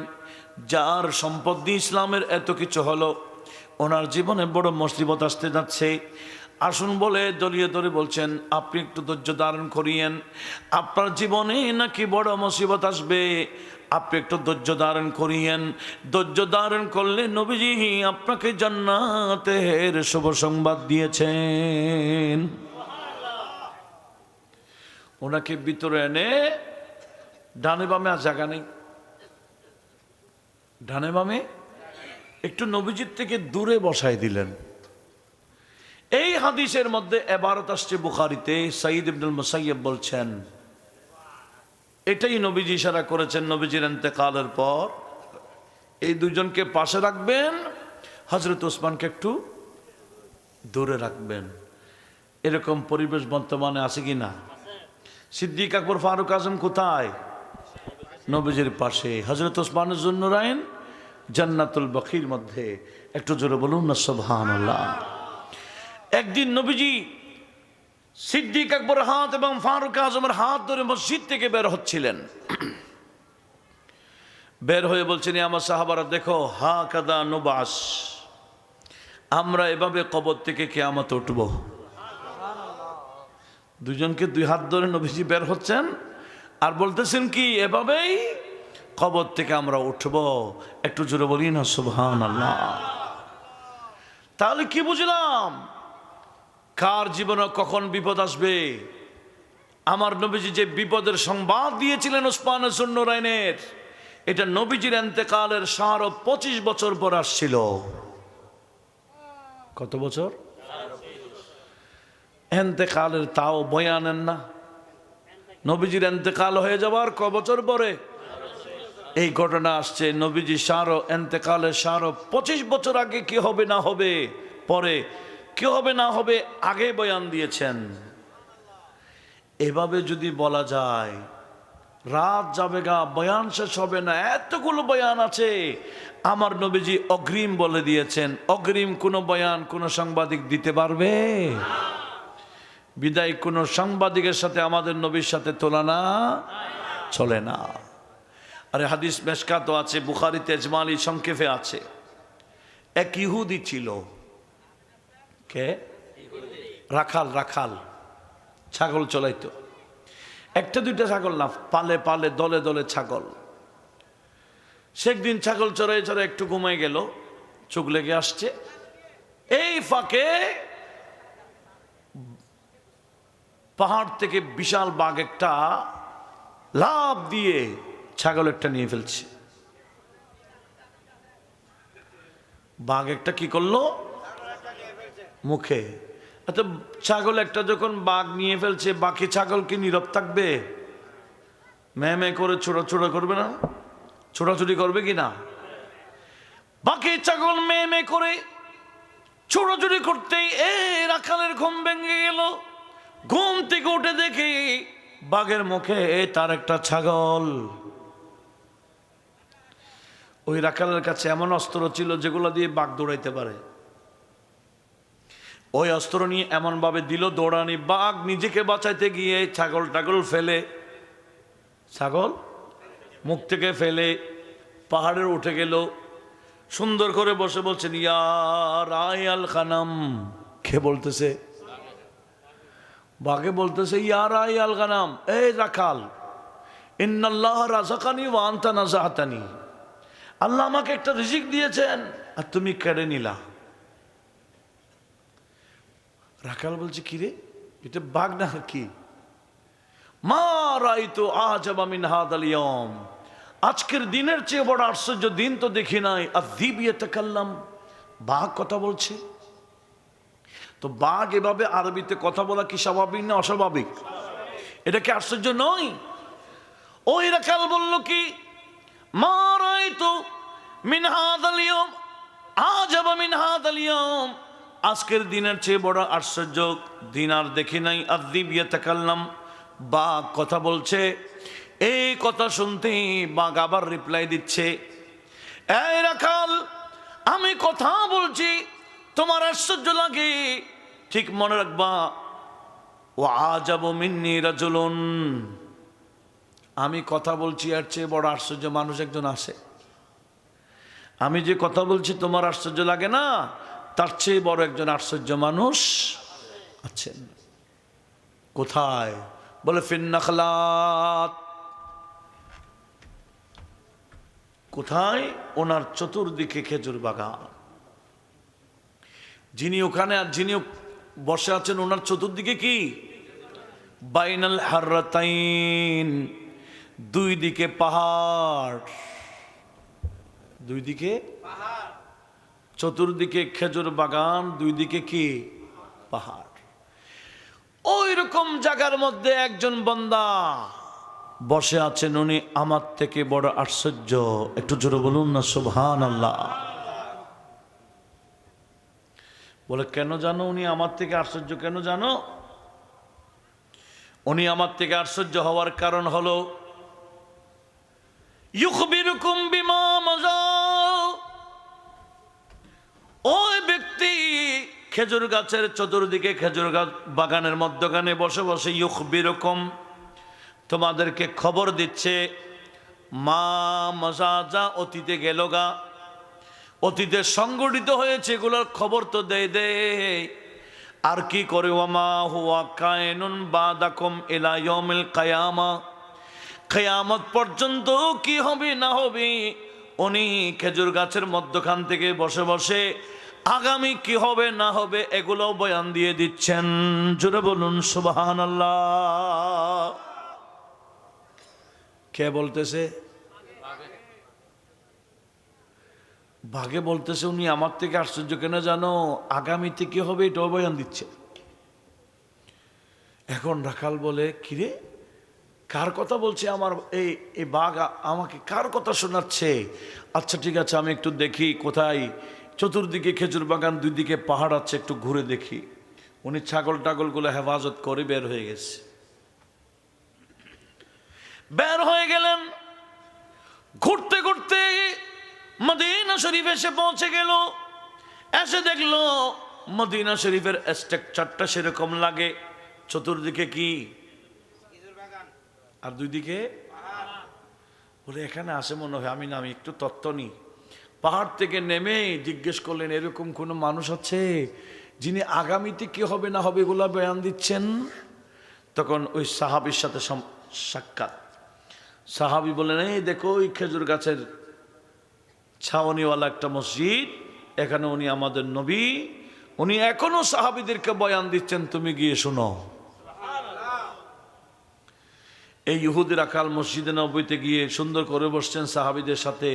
যার সম্পদ দিয়ে ইসলামের এত কিছু হলো, ওনার জীবনে বড় মুসিবত আসতে যাচ্ছে। আসুন বলে জড়িয়ে ধরে বলছেন, আপনি একটু ধৈর্য ধারণ করিয়েন, আপনার জীবনে নাকি বড় মুসিবত আসবে, আপনি একটু ধৈর্য ধারণ করিয়েন। ধৈর্য ধারণ করলে নবীজি আপনাকে জান্নাতের শুভ সংবাদ দিয়েছেন। ওনাকে ভিতরে এনে ডানে বামে আর জায়গা নেই, ডানে বামে একটু নবীজির থেকে দূরে বসাই দিলেন। এই হাদিসের মধ্যে এবারত আসছে বুখারীতে, সাঈদ ইবনুল মুসাইয়্যিব বলছেন, এটাই নবীজি ইশারা করেছেন নবীজির ইন্তেকালের পর এই দুজনকে পাশে রাখবেন, হযরত ওসমানকে একটু দূরে রাখবেন। এরকম পরিবেশ বর্তমানে আছে কি না? সিদ্দিক আকবর ফারুক আজম কোথায়? নবীজির পাশে। হযরত ওসমানের জন্নরাইন জান্নাতুল বাকির মধ্যে। একটু জোরে বলুন না সুবহানাল্লাহ। একদিন নবীজি সিদ্দিক আকবর হাত এবং ফারুক আজমের হাত ধরে মসজিদ থেকে বের হচ্ছিলেন। বের হয়ে বলছেন, আমার সাহাবারা দেখো, হা কাদা নুবাস, আমরা এভাবে কবর থেকে কিয়ামতে উঠব। দুজনকে দুই হাত ধরে নবীজি বের হচ্ছেন আর বলতেছেন কি, এভাবেই কবর থেকে আমরা উঠব। একটু জোরে বলি না সুবহানাল্লাহ। তাহলে কি বুঝলাম? কার জীবনে কখন বিপদ আসবে? আমার নবীজি যে বিপদের সংবাদ দিয়েছিলেন ওসমানের জন্নরাইনের, এটা নবীজির ইন্তেকালের 25 বছর পর আসছিল। কত বছর? ইন্তেকালের তাও বয়ানেন না। নবীজির ইন্তেকাল হয়ে যাওয়ার ক বছর পরে এই ঘটনা আসছে। নবীজি ইন্তেকালের 25 বছর আগে কি হবে না হবে, পরে কি হবে না হবে, আগে বয়ান দিয়েছেন। এভাবে যদি বলা যায়, রাত যাবে গা, বয়ান শেষ হবে না, এতগুলো বয়ান আছে। আমার নবীজি অগ্রিম বলে দিয়েছেন, অগ্রিম কোনো বয়ান কোনো সাংবাদিক দিতে পারবে? বিদায় কোনো সাংবাদিকের সাথে আমাদের নবীর সাথে তুলনা চলে না। আরে হাদিস মেশকাত আছে, বুখারীতে ইজমালি সংক্ষেপে আছে। এক ইহুদি ছিল, কে? রাখাল, রাখাল, ছাগল চলাইতো। একটা দুইটা ছাগল না, পালে পালে দলে দলে ছাগল। সে একদিন ছাগল চড়াই চড়াই একটু ঘুমাই গেল, চোখ লেগে আসছে। এই ফাঁকে পাহাড় থেকে বিশাল বাঘ একটা লাফ দিয়ে ছাগল একটা নিয়ে ফেলছে। বাঘ একটা কি করলো মুখে। আচ্ছা ছাগল একটা যখন বাঘ নিয়ে ফেলছে, বাকি ছাগল কি নীরব থাকবে? মে করে ছোড়া করবে না? ছোড়াছুড়ি করবে কি না? বাকি ছাগল মে করে ছোড়াছুড়ি করতেই রাখালের ঘুম ভেঙে গেল। ঘুম থেকে উঠে দেখি বাঘের মুখে তার একটা ছাগল। ওই রাখালের কাছে এমন অস্ত্র ছিল যেগুলো দিয়ে বাঘ দৌড়াইতে পারে। ওই অস্ত্র নিয়ে এমন ভাবে দিল দৌড়ানি, বাঘ নিজেকে বাঁচাইতে গিয়ে ছাগল ফেলে, ছাগল মুখ থেকে ফেলে পাহাড়ের উঠে গেল। সুন্দর করে বসে বলছেন ইয়া রায়াল খানাম। কে বলতেছে? বাঘে বলতেছে ইয়া রায়াল খানাম, এই রাখাল, ইন্নাল্লাহ রাযাকানি ওয়া আনতা নাযাতানি, আল্লাহ আমাকে একটা রিজিক দিয়েছেন আর তুমি কেড়ে নিলা। রাখাল বলছে কিরে এটা বাঘ না কি? মা রাআইতু আজাবা মিন হাদাল ইয়াওম, আজকের দিনের চেয়ে বড় আশ্চর্য দিন তো দেখি নাই। আযীব ইয়াতাকাল্লাম, বাঘ কথা বলছে। তো বাঘ এভাবে আরবিতে কথা বলা কি স্বাভাবিক না অস্বাভাবিক? এটা কি আশ্চর্য নয়? ওই রাখাল বলল কি মা রাআইতু মিন হাদাল ইয়াওম আজাবা মিন হাদাল ইয়াওম, আজকের দিনের চেয়ে বড় আশ্চর্য দিন আর দেখি নাই। আযীব ইয়াতাকাল্লাম, বাঘ কথা বলছে। এই কথা শুনতে বাঘ আবার রিপ্লাই দিচ্ছে, এই রাখাল আমি কথা বলছি তোমার আশ্চর্য লাগে, ঠিক মনে রাখবা ওয়া আজাবু মিন্নি রাজুলুন, আমি কথা বলছি এর চেয়ে বড় আশ্চর্য মানুষ একজন আছে। আমি যে কথা বলছি তোমার আশ্চর্য লাগে না, তার চেয়ে বড় একজন আশ্চর্য মানুষ আছেন। কোথায়? বলে ফিন্নাখলাত। কোথায়? ওনার চতুর্দিকে খেজুর বাগান। যিনি ওখানে আর যিনি বসে আছেন ওনার চতুর্দিকে কি? বাইনাল হাররাতাইন, দুই দিকে পাহাড়, দুই দিকে পাহাড়, চতুর্দিকে খেজুর বাগান, দুই দিকে কি? পাহাড়। ওই রকম জায়গার মধ্যে একজন বান্দা বসে আছেন, উনি আমার থেকে বড় আশ্চর্য। একটু জোরে বলুন না সুবহানাল্লাহ। বলে কেন জানো উনি আমার থেকে আশ্চর্য কেন জানো? উনি আমার থেকে আশ্চর্য হওয়ার কারণ হলো ইউখবিরুকুম বিমা মাজা, ওই ব্যক্তি খেজুর গাছের চতুর্দিকে খেজুর গাছ বাগানের মধ্যখানে বসে বসে ইউখবিরুকুম, তোমাদেরকে খবর দিচ্ছে, মা মাজাজা, অতীতে গেল গা, অতীতে সংগঠিত হয়েছে এগুলোর খবর তো দে। আর কি করে ওয়ামা হুয়া কায়নুন বাদাকুম ইলা ইয়াউমিল কিয়ামা, কিয়ামত পর্যন্ত কি হবে না হবে, উনি খেজুর গাছের মধ্যখান থেকে বসে বসে আগামী কি হবে না হবে এগুলো বয়ান দিয়ে দিচ্ছেন। জোরে বলুন সুবহানাল্লাহ। কে বলতেছে? বাঘে বলতেছে উনি আমার থেকে আশ্চর্য কেন জানো, আগামীতে কি হবে এটাও বয়ান দিচ্ছে। এখন রাখাল বলে কিরে কার কথা বলছে? আমার এই বাঘ আমাকে কার কথা শোনাচ্ছে? আচ্ছা ঠিক আছে আমি একটু দেখি কোথায়। চতুর্দিকে খেজুর বাগান, দুই দিকে পাহাড় আছে, একটু ঘুরে দেখি। উনি ছাগল টাগলগুলো হেফাজত করে বের হয়ে গেছে। বের হয়ে গেলেন, ঘুরতে ঘুরতে মদিনা শরীফ এসে পৌঁছে গেল। এসে দেখলো মদিনা শরীফের স্ট্রাকচারটা সেরকম লাগে, চতুর্দিকে কি আর দুই দিকে বলে এখানে আসে মনে হয়, আমি নামি একটু তত্ত্ব নিই। পাহাড় থেকে নেমে জিজ্ঞেস করলেন এরকম কোনো মানুষ আছে যিনি আগামীতে কি হবে না হবে এগুলা বয়ান দিচ্ছেন? তখন ওই সাহাবীর সাথে সাক্ষাৎ। সাহাবী বললেন এই দেখো ওই খেজুর গাছের ছাউনিওয়ালা একটা মসজিদ, এখানে উনি আমাদের নবী, উনি এখনো সাহাবীদেরকে বয়ান দিচ্ছেন, তুমি গিয়ে শোনো। এই ইহুদি রাখাল মসজিদে নববীতে গিয়ে সুন্দর করে বসছেন সাহাবীদের সাথে,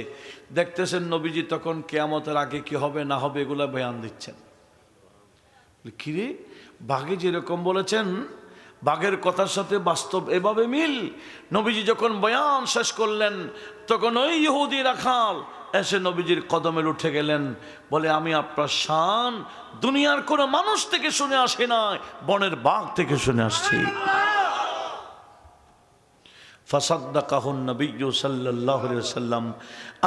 দেখতেছেন নবীজি তখন কিয়ামতের আগে কি হবে না হবে এগুলা বয়ান দিচ্ছেন। কিরে, বাঘে যেরকম বলেছেন বাঘের কথার সাথে বাস্তব এভাবে মিল। নবীজি যখন বয়ান শেষ করলেন তখন ওই ইহুদি রাখাল এসে নবীজির কদমে উঠে গেলেন, বলে আমি আপনার শান দুনিয়ার কোনো মানুষ থেকে শুনে আসি নাই, বনের বাঘ থেকে শুনে আসছি। ফাসাদ্দাকাহুন নবিয়্যু সাল্লাল্লাহু আলাইহি ওয়াসাল্লাম,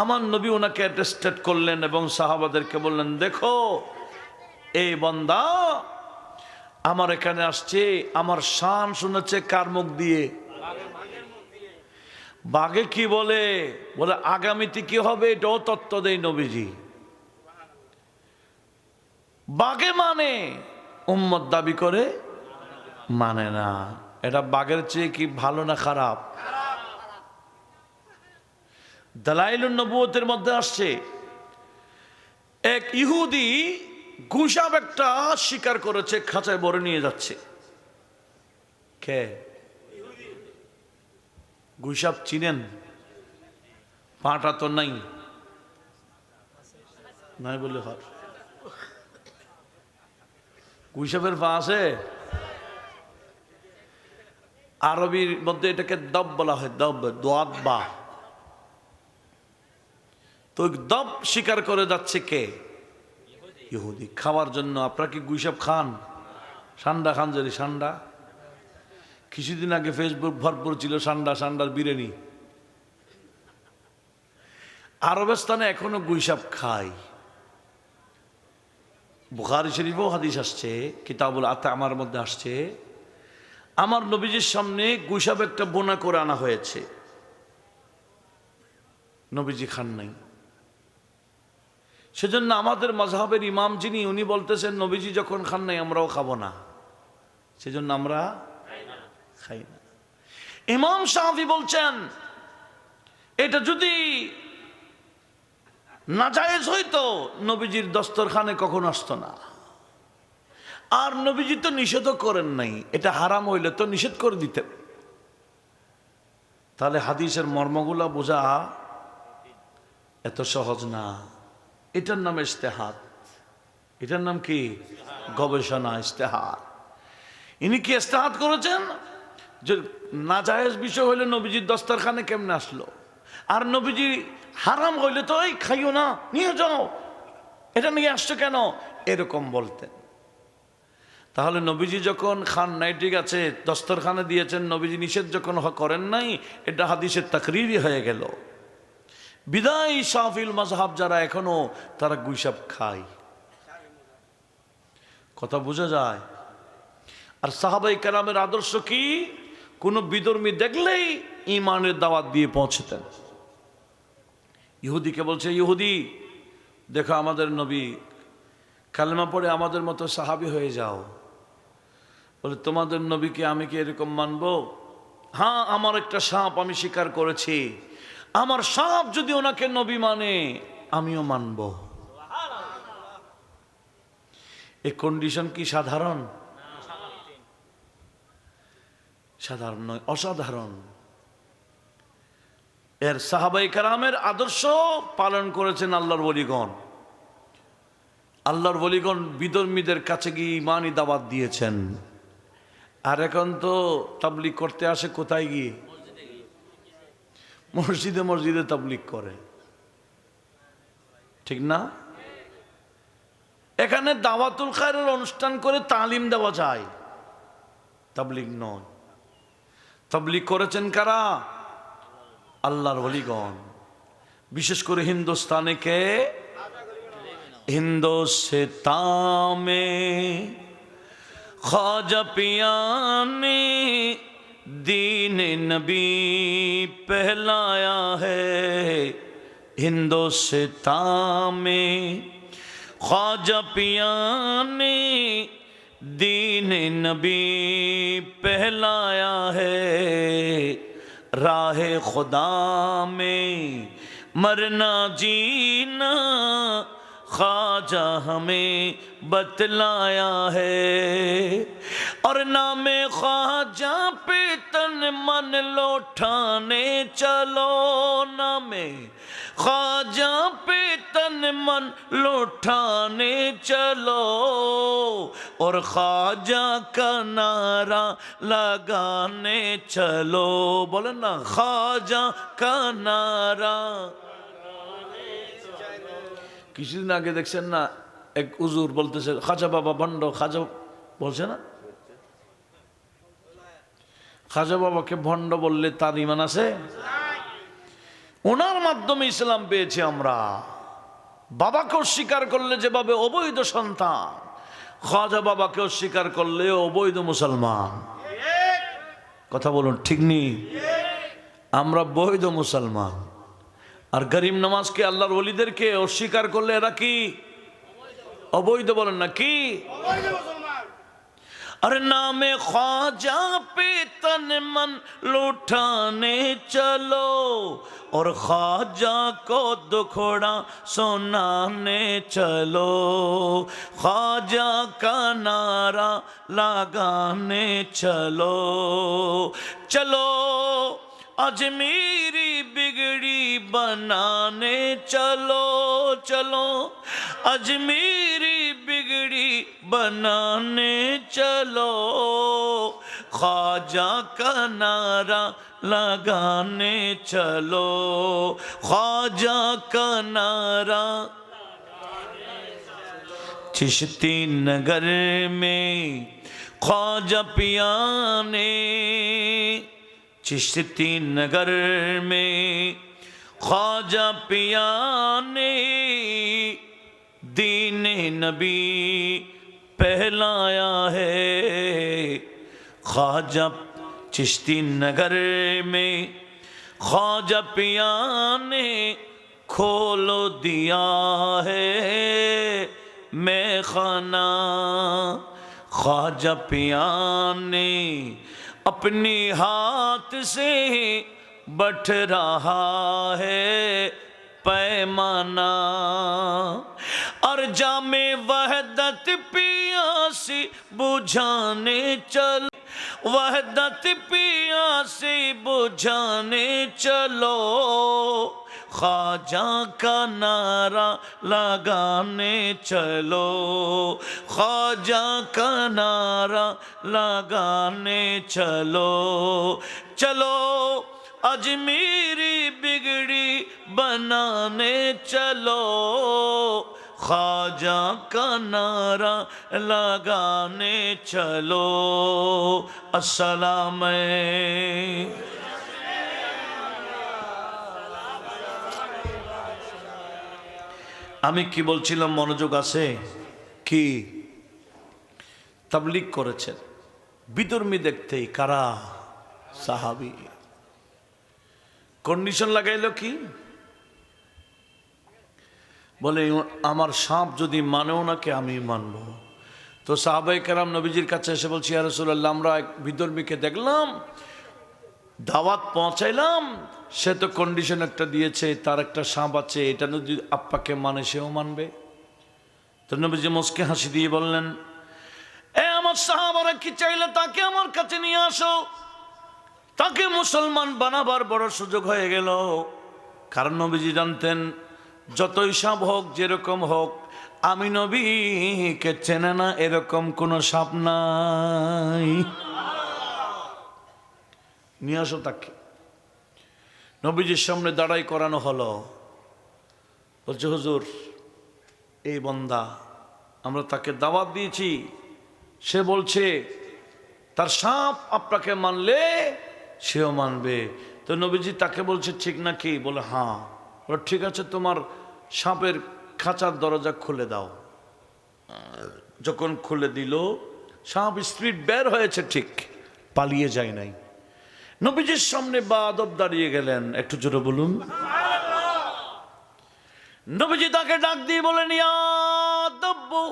আমার নবী ওনাকে অ্যাটেস্টেড করলেন এবং সাহাবাদেরকে বললেন, দেখো এই বান্দা আমার এখানে আসছে, আমার শান শুনেছে কার মুখ দিয়ে? বাঘে কি বলে? বলে আগামীতে কি হবে এটাও তত্ত্ব দেয় নবীজি। বাঘে মানে, উম্মত দাবি করে মানে না। এটা বাঘের চেয়ে কি ভালো না খারাপ? দালাইলুন নবুয়তের মধ্যে আসছে, এক ইহুদি গুসাব একটা শিকার করেছে, খাঁচায় ভরে নিয়ে যাচ্ছে। কে? গুসাব চিনেন? পাটা তো নাই, নাই বলে হয়। গুসাবের পা আছে? আরবির মধ্যে এটাকে দব বলা হয়, দব, দোয়াব্বা। তো দব শিকার করে যাচ্ছে কে? ইহুদি, খাওয়ার জন্য। আপনারা কি গুইসাব খান? সান্ডা খান? যদি সান্ডা, কিছুদিন আগে ফেসবুক ভরপুর ছিল সান্ডার বিরিয়ানি। আরবেস্তানে এখনো গুইসাব খায়। বুখারী শরীফেও হাদিস আসছে, কিতাবুল আতামার মধ্যে আসছে, আমার নবীজির সামনে গুইসাব একটা বোনা করে আনা হয়েছে, নবীজি খান নাই। সেজন্য আমাদের মাযহাবের ইমাম যিনি, উনি বলতেছেন নবীজি যখন খান নাই আমরাও খাবো না, সেজন্য আমরা খাই না। ইমাম শাফি বলছেন এটা যদি নাজায়েজ হইতো নবীজির দস্তরখানে কখন আসতো না। আর নবীজি তো নিষেধও করেন নাই, এটা হারাম হইলে তো নিষেধ করে দিতেন। তাহলে হাদিসের মর্মগুলা বোঝা এত সহজ না। এটার নাম ইজতিহাদ। এটার নাম কি? গবেষণা, ইজতিহাদ। ইনি কি ইজতিহাদ করেছেন যে নাজায়েজ বিষয় হইলে নবীজির দস্তরখানে কেমনে আসলো? আর নবীজি হারাম হইলে তো এই খাইও না, নিয়ে যাও, এটা নিয়ে আসছো কেন, এরকম বলতেন। তাহলে নবীজি যখন খান নাই, ঠিক আছে, দস্তরখানে দিয়েছেন, নবীজি নিষেধ যখন করেন নাই, এটা হাদিসের তাকরিরই হয়ে গেল। বিদায় শাফিল মাযহাব যারা এখনো, তারা গুইসাব খায়। কথা বোঝা যায়? আর সাহাবায়ে কেরামের আদর্শ কি? কোন বিধর্মী দেখলেই ঈমানের দাওয়াত দিয়ে পৌঁছতেন। ইহুদিকে বলছে, ইহুদি দেখো আমাদের নবী, কালেমা পড়ে আমাদের মতো সাহাবী হয়ে যাও। বলে তোমাদের নবীকে আমি কি এরকম মানবো? হ্যাঁ, আমার একটা সাপ আমি স্বীকার করেছি, আমার সাপ যদি ওনাকে নবী মানে আমিও মানব। এই কন্ডিশন কি সাধারণ? সাধারণ নয়, অসাধারণ। এর সাহাবায়ে কেরামের আদর্শ পালন করেছেন আল্লাহর ওলিগণ। আল্লাহর ওলিগণ বিধর্মীদের কাছে গিয়ে ঈমানি দাওয়াত দিয়েছেন। আর এখন তো তাবলীগ করতে আসে কোথায় গিয়ে? মসজিদে মসজিদে তাবলীগ করে, ঠিক না? এখানে দাওয়াতুল খায়রের অনুষ্ঠান করে তালিম দেওয়া যায়, তাবলীগ নয়। তাবলীগ করেছেন কারা? আল্লাহর ওলিগণ। বিশেষ করে হিন্দুস্তানে কে? हिंदुस्तान में ख्वाजा पिया ने दीन नबी पहलाया है। हिंदुस्तान में ख्वाजा पिया ने दीन नबी पहलाया है। राह खुदा में मरना जीना ख्वाजा हमें बतलाया है। और नामे ख्वाजा पे तन मन लौटाने चलो, नामे ख्वाजा पे तन मन लौटाने चलो, और ख्वाजा का नारा लगाने चलो। बोले ना, ख्वाजा का नारा। কিছুদিন আগে দেখছেন না, এক হুজুর বলতেছে খাজা বাবা ভণ্ড, খাজা বলছে না, খাজা বাবাকে ভণ্ড বললে তার ঈমান আছে? ওনার মাধ্যমে ইসলাম পেয়েছি আমরা। বাবাকে অস্বীকার করলে যেভাবে অবৈধ সন্তান, খাজা বাবাকে অস্বীকার করলে অবৈধ মুসলমান। কথা বলুন, ঠিক নেই? আমরা বৈধ মুসলমান। আর গরিব নামাজকে, আল্লাহর ওলিদেরকে অস্বীকার করলে এরা কি? অবৈধ। বলেন না কি? अरे नामे ख्वाजा पे तन मन लुटाने चलो, और ख्वाजा को दुखड़ा सुनाने चलो, ख्वाजा का नारा लगाने चलो। चलो अजमेरी बिगड़ी बनाने चलो, चलो अजमेरी बिगड़ी बनाने चलो, ख्वाजा का नारा लगाने चलो, ख्वाजा का नारा। चिश्ती नगर में ख्वाजा पिया ने, चिश्ती नगर में ख्वाजा पिया ने दीन नबी पहलाया है। ख्वाजा चिश्ती नगर में ख्वाजा पिया ने खोलो दिया है मैं खाना। ख्वाजा पिया ने अपनी हाथ से बट रहा है पैमाना, और जामे वहदत पियासी बुझाने चल, वहदत पियासी बुझाने चलो, ख्वाजा का नारा लगाने चलो, ख्वाजा का नारा लगाने चलो। चलो अजमेरी बिगड़ी बनाने चलो, ख्वाजा का नारा लगाने चलो। अस्सलाम। আমি কি বলছিলাম মনোযোগ আছে? কি তাবলীগ করেছেন বিধর্মী দেখতেই কারা? সাহাবী। কন্ডিশন লাগাইলো কি? বলে আমার সাপ যদি মানেও না কে আমি মানবো। তো সাহাবায়ে কেরাম নবীজির কাছে এসে বলছি, ইয়া রাসূলুল্লাহ, আমরা এক বিধর্মীকে দেখলাম, দাওয়াত পৌঁছাইলাম, সে তো কন্ডিশন একটা দিয়েছে, তার একটা সাপ আছে, এটা যদি আপ্পাকে মানে সেও মানবে। তো নবীজি মুস্কে হাসি দিয়ে বললেন, এ আমার সাহাবারা কি চাইলে তাকে আমার কাছে নিয়ে আসো, তাকে মুসলমান বানাবার বড় সুযোগ হয়ে গেল। কারণ নবীজি জানতেন যতই সাপ হোক, যেরকম হোক, আমি নবীকে চেনে না এরকম কোন সাপ নাই। নিয়ে আসো তাকে। নবীজির সামনে দাঁড়াই করানো হলো। বলছে, হুজুর, এই বন্দা, আমরা তাকে দাওয়াত দিয়েছি, সে বলছে তার সাপ আপনাকে মানলে সেও মানবে। তো নবীজি তাকে বলছে, ঠিক নাকি? বলে হ্যাঁ। বলে ঠিক আছে, তোমার সাপের খাঁচার দরজা খুলে দাও। যখন খুলে দিল, সাপ স্পিড বের হয়েছে, ঠিক পালিয়ে যায় নাই। নবীজির সামনে বাদব দাঁড়িয়ে গেলেন। একটু জোরে বলুন। নবীজি তাকে ডাক দিয়ে বলেন, ইয়া দাব্বু,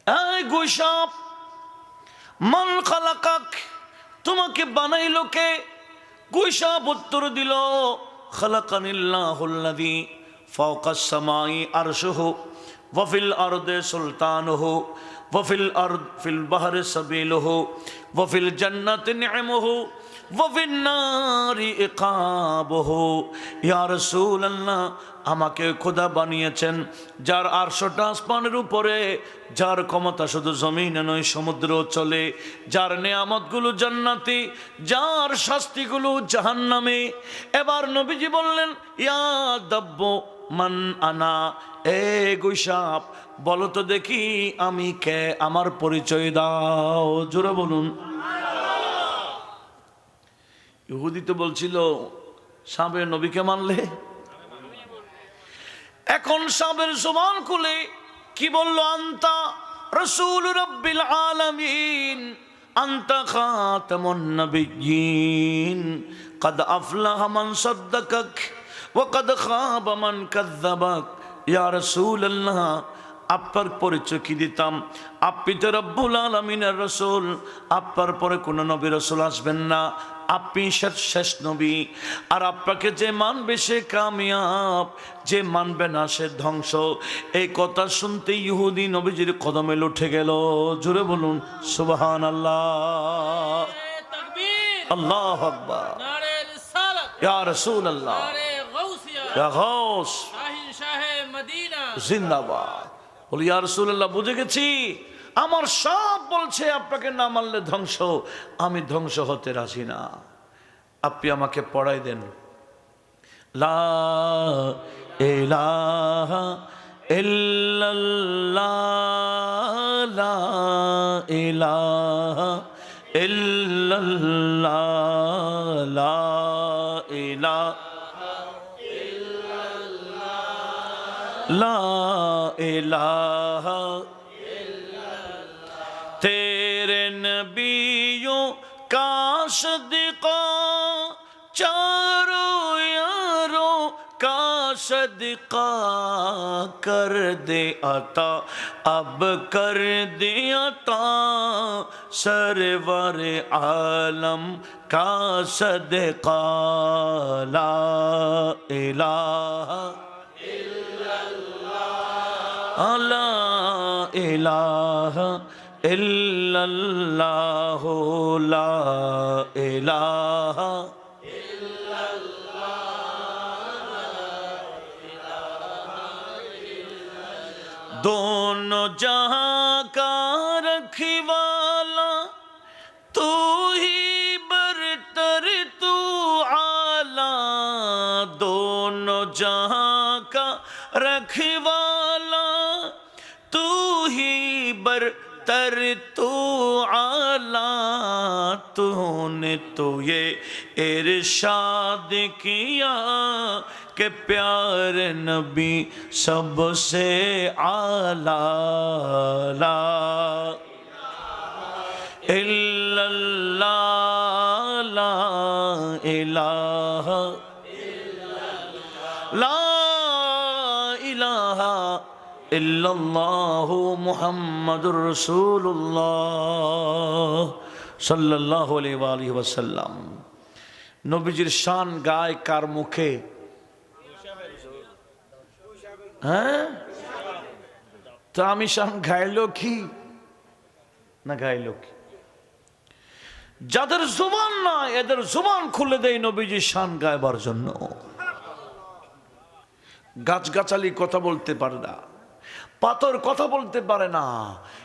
এই গুইসাপ, মান খালাকাক, তোমাকে বানাইলো কে? গুইসাপ উত্তর দিল, খালাকানিল্লাহুল্লাযী ফাওকাস সামাই আরশুহু ওয়াফিল আরদে সুলতানুহু ওয়াফিল আরদ ফিল বাহরে সাবিলুহু ওয়াফিল জান্নাতি নি'মুহু ওয়াফিন নারি ইকাবুহু। ইয়া রাসূলুল্লাহ, আমাকে খোদা বানিয়েছেন যার আরশটা আসমানের উপরে, যার ক্ষমতা শুধু জমিনে নয় সমুদ্রেও চলে, যার নেয়ামতগুলো জান্নাতি, যার শাস্তিগুলো জাহান্নামে। এবার নবীজি বললেন, ইয়া দাব্বু মান আনা, এ গুইসাপ বলো তো দেখি আমি কে, আমার পরিচয় দাও। জোরে বলুন। ইহুদি তো বলছিল সাবের নবীকে মানলে, এখন সাবের জবান খুলে কি বললো? আনতা রাসূল রাব্বিল আলামিন, আনতা খাতামুন নবিয়্যিন, কদ আফলাহা মান সাদ্দাকাক ওয়া কদ খাবা মান কাযযাবাক। ইয়া রাসূলুল্লাহ, আপনার পরিচয় কি দিতাম? আপনি তো রব্বুল আলামিনের রাসূল, আপনার পরে কোনো নবী রাসূল আসবেন না, আপনি শেষ নবী। আর আপনাকে যে মানবে সে কামিয়াব, যে মানবে না সে ধ্বংস। এই কথা শুনতে ইহুদি নবীজির কদমে উঠে গেল। জোরে বলুন সুবহানাল্লাহ, আল্লাহু আকবার, ইয়া রাসূলুল্লাহ, ইয়া গাউস, জিন্দাবাদ। বলি ইয়া রাসূলুল্লাহ, বুঝে গেছি, আমার সব বলছে আপনাকে না মানলে ধ্বংস, আমি ধ্বংস হতে রাজি না। আপনি আমাকে পড়াই দেন, লা ইলাহা ইল্লাল্লাহ, লা ইলাহা ইল্লাল্লাহ, লা ইলাহা লা ইলাহা तेरे नबियों का सदका, चारों यारों का सदका, कर दे अता अब कर दे अता, सरवर आलम का सदका, ला इलाहा ला इलाहा इल्लल्लाह, ला इलाहा इल्लल्लाह, दोनों जहां का रखवाला तू ही बरतर तू आला, दोनों जहां का रखवाला तू ही बरतर तू आला, तूने तो ये इरशाद किया कि प्यारे नबी सबसे आला, ला इल्लल्लाह, ला इलाहा ला इलाहा इल्लल्लाहु मुहम्मदुर রাসূলুল্লাহ সাল্লাল্লাহু আলাইহি ওয়াসাল্লাম। নবীজির শান গায় কার মুখে? হ্যাঁ, তো আমি শান গাইলো কি না গাইলো কি? যাদের জুবান না এদের জুবান খুলে দেয় নবীজির শান গাইবার জন্য। গাছগাছালি কথা বলতে পারে না, পাথর কথা বলতে পারে না,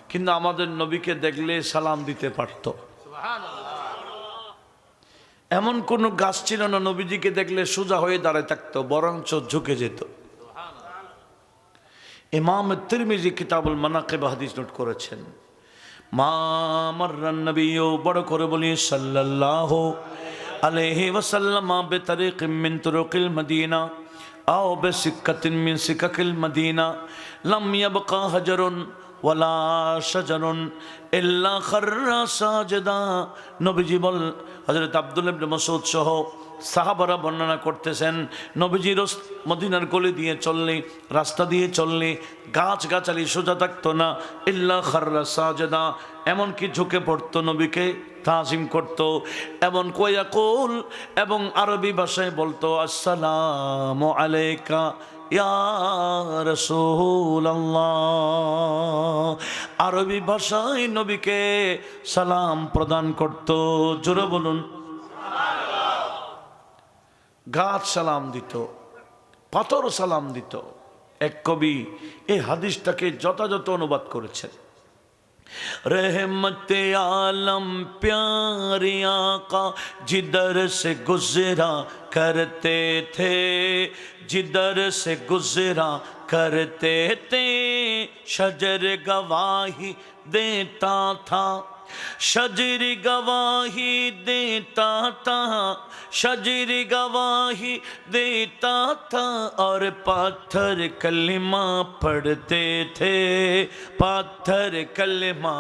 কিন্তু আমাদের নবীকে দেখলে সালাম দিতে পারত। এমন কোন গাছ ছিল না নবীজিকে দেখলে সোজা হয়ে দাঁড়ায় থাকতো, বরঞ্চ ঝুঁকে যেত। ইমাম তিরমিজি কিতাবুল মানাকিব হাদিস নোট করেছেন, মা মাররান নবিয়্যু, বড় করে বলি সাল্লাল্লাহু আলাইহি ওয়াসাল্লাম, বিতরিকিম মিন তুরুকিল মদিনা আও বিসিক্কাতিন মিন সিকাকিল মদিনা, লাম ইয়াবকা হাজারুন ওয়ালা শাজারুন ইল্লা খাররা সাজদা। নবীজি বল, হযরত আব্দুল্লাহ ইবনে মাসউদ সহ সাহাবারা বর্ণনা করতেছেন, নবীজির মদিনার গলি দিয়ে চললে, রাস্তা দিয়ে চললে গাছগাছালি সোজা থাকতো না, ইল্লা খাররা সাজদা, এমনকি ঝুঁকে পড়তো, নবীকে তাজিম করত। এবং কয়াকুল, এবং আরবি ভাষায় বলতো আসসালামু আলাইকা ইয়া রাসূলুল্লাহ। আরবি ভাষায় নবীকে সালাম প্রদান করত। জোরে বলুন। গাছ সালাম দিত, পাথর সালাম দিত। এক কবি এই হাদিসটাকে যথাযথ অনুবাদ করেছেন। रहमत आलम प्यारे आका जिधर से गुजरा करते थे, जिधर से गुजरा करते थे, शजर गवाही देता था, शजर गवाही देता था, शजर गवाही देता था, और पत्थर कलिमा पढ़ते थे, पत्थर कलिमा।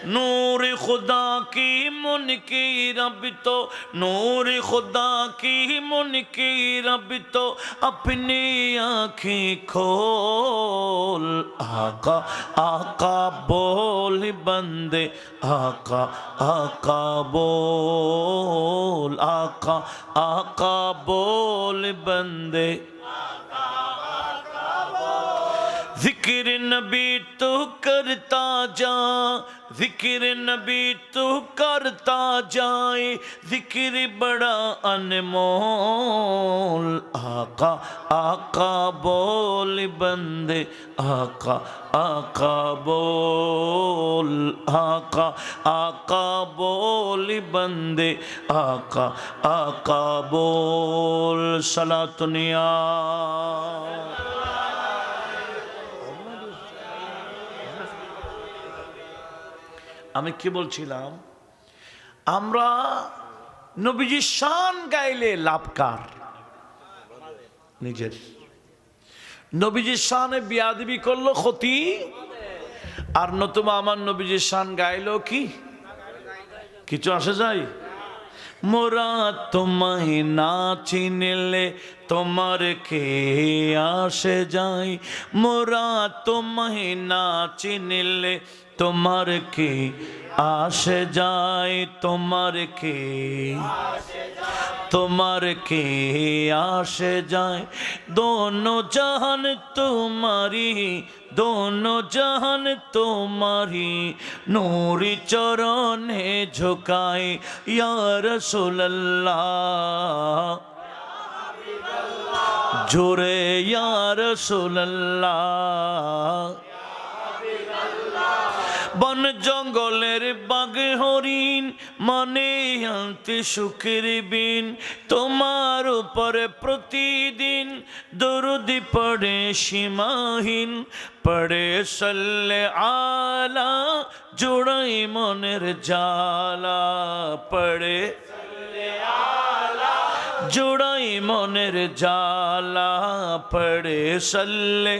नूर खुदा की मुनकी रब तो, नूर खुदा की मुनकी रब तो, अपनी आँखें खोल। आका आका बोल बंदे, आका आका बोल, आका आका बोल बंदे। जिक्र नबी तू करता जा, जिक्र नबी तू करता जाए, जिक्र बड़ा अनमोल। आका आका बोल बंदे, आका आका बोल, आका आका बोल बंदे, आका आका बोल। सलातुनिया আমি কি বলছিলাম, আমরা নবীজির শান গাইলে লাভ কার? নিজের। নবীজির শানে বিয়াদবি করলো ক্ষতি, আর নতুবা আমার নবীজির শান গাইলো কি কিছু আসে যায়? মোরা তোমায় না চিনলে তোমার কে আসে যায়, মোরা তোমায় না চিনলে তোমার কে আসে যায়, তোমার কে তোমার কে আসে যায়। दोनों जहान तुम्हारी, दोनों जहान तुम्हारी, नूरी चरणे झुकाए या रसूल अल्लाह, जोरे या रसूल अल्लाह। বন জঙ্গলের বাঘ হরিণ মনে আনতে সুখের বিন, তোমার উপরে প্রতিদিন দরুদি পড়ে সীমাহীন, পড়ে সাল্লে আলা জোড়াই মনের জালা, পড়ে জোড়াই মনের জালা, পড়ে সাল্লে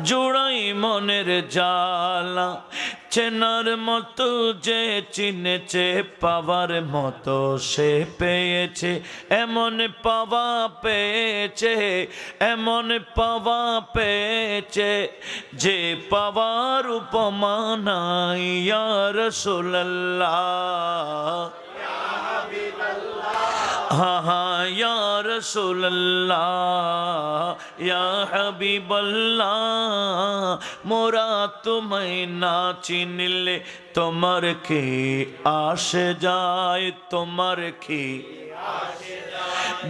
জোড়াই মনের জালা। চেনার মতো যে চিনেছে, পাওয়ার মতো সে পেয়েছে, এমন পাওয়া পেয়েছে, এমন পাওয়া পেয়েছে, যে পাওয়ার উপমা নাই। ইয়া রাসূলুল্লাহ, हाँ हाँ या रसूल अल्लाह, या हबीब अल्लाह। मोरा तुम्हें ना चिनले তোমার কে আসে যায়, তোমার কে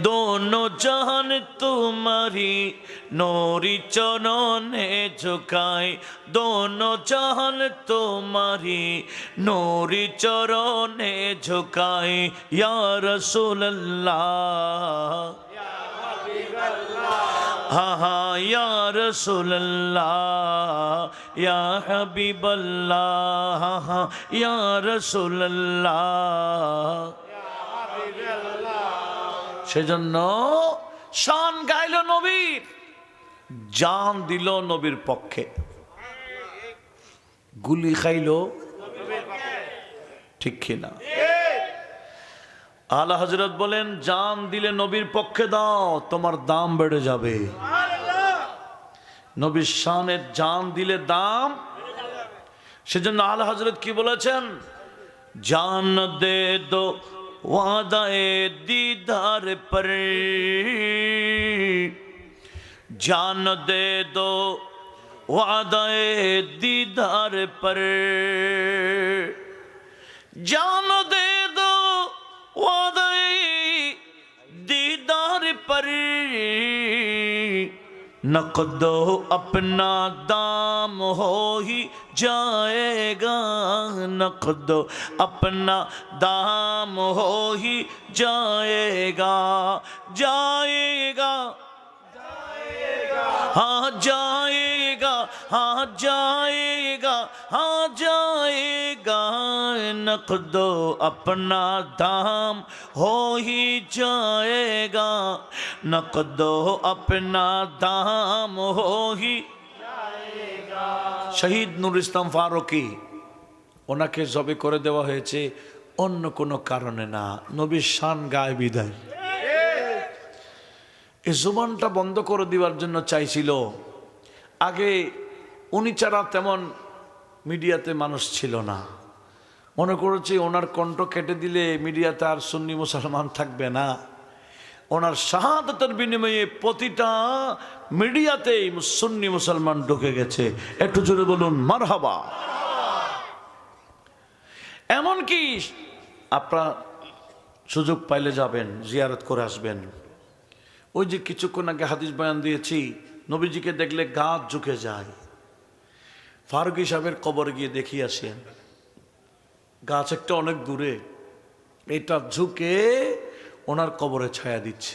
दोनों जहान तुम्हारी नूरी चरणे झुकाए, दोनों जहान तुम्हारी नूरी चरणे झुकाए या रसूल अल्लाह, हाँ हाँ या रसूल अल्लाह, या हबीब अल्लाह, हाँ हाँ या रसूल अल्लाह। সেজন্য শান গাইল নবীর, জান দিল নবীর পক্ষে, গুলি খাইল ঠিক কিনা? আলা হযরত বলেন, জান দিলে নবীর পক্ষে দাও, তোমার দাম বেড়ে যাবে। নবীর শানের জান দিলে দাম। সেজন্য আলা হযরত কি বলেছেন? জান দে দো वादाए दीदार पर जान दे दो, वादाए दीदार पर जान दे दो, वादाए दीदार पर नक़दो अपना दाम हो ही जाएगा, नक़दो अपना दाम हो ही जाएगा, जाएगा हाँ जाएगा, हाँ जाएगा, हाँ जाएगा, नक़दो अपना दाम हो ही जाएगा, नक़दो अपना दाम हो ही जाएगा। শহীদ নুরুল ইসলাম ফারুকী, ওনাকে জবে করে দেওয়া হয়েছে অন্য কোনো কারণে না, নবীর শান গায়ে বিদায়। এই জুবানটা বন্ধ করে দেওয়ার জন্য চাইছিল। আগে উনি ছাড়া তেমন মিডিয়াতে মানুষ ছিল না, মনে করেছে ওনার কণ্ঠ কেটে দিলে মিডিয়াতে আর সুন্নি মুসলমান থাকবে না। ওনার শাহাদাতের বিনিময়ে প্রতিটা মিডিয়াতেই সুন্নি মুসলমান ঢুকে গেছে। একটু জোরে বলুন মারহাবা। এমনকি আপনারা সুযোগ পাইলে যাবেন, জিয়ারত করে আসবেন। ওই যে কিছুক্ষণ আগে হাদিস বয়ান দিয়েছি, নবীজিকে দেখলে গা ঝুঁকে যায়। ফারুকী সাহেবের কবর গিয়ে দেখি আসেন, গাছ একটা অনেক দূরে, এটা ঝুঁকে ওনার কবরে ছায়া দিচ্ছে।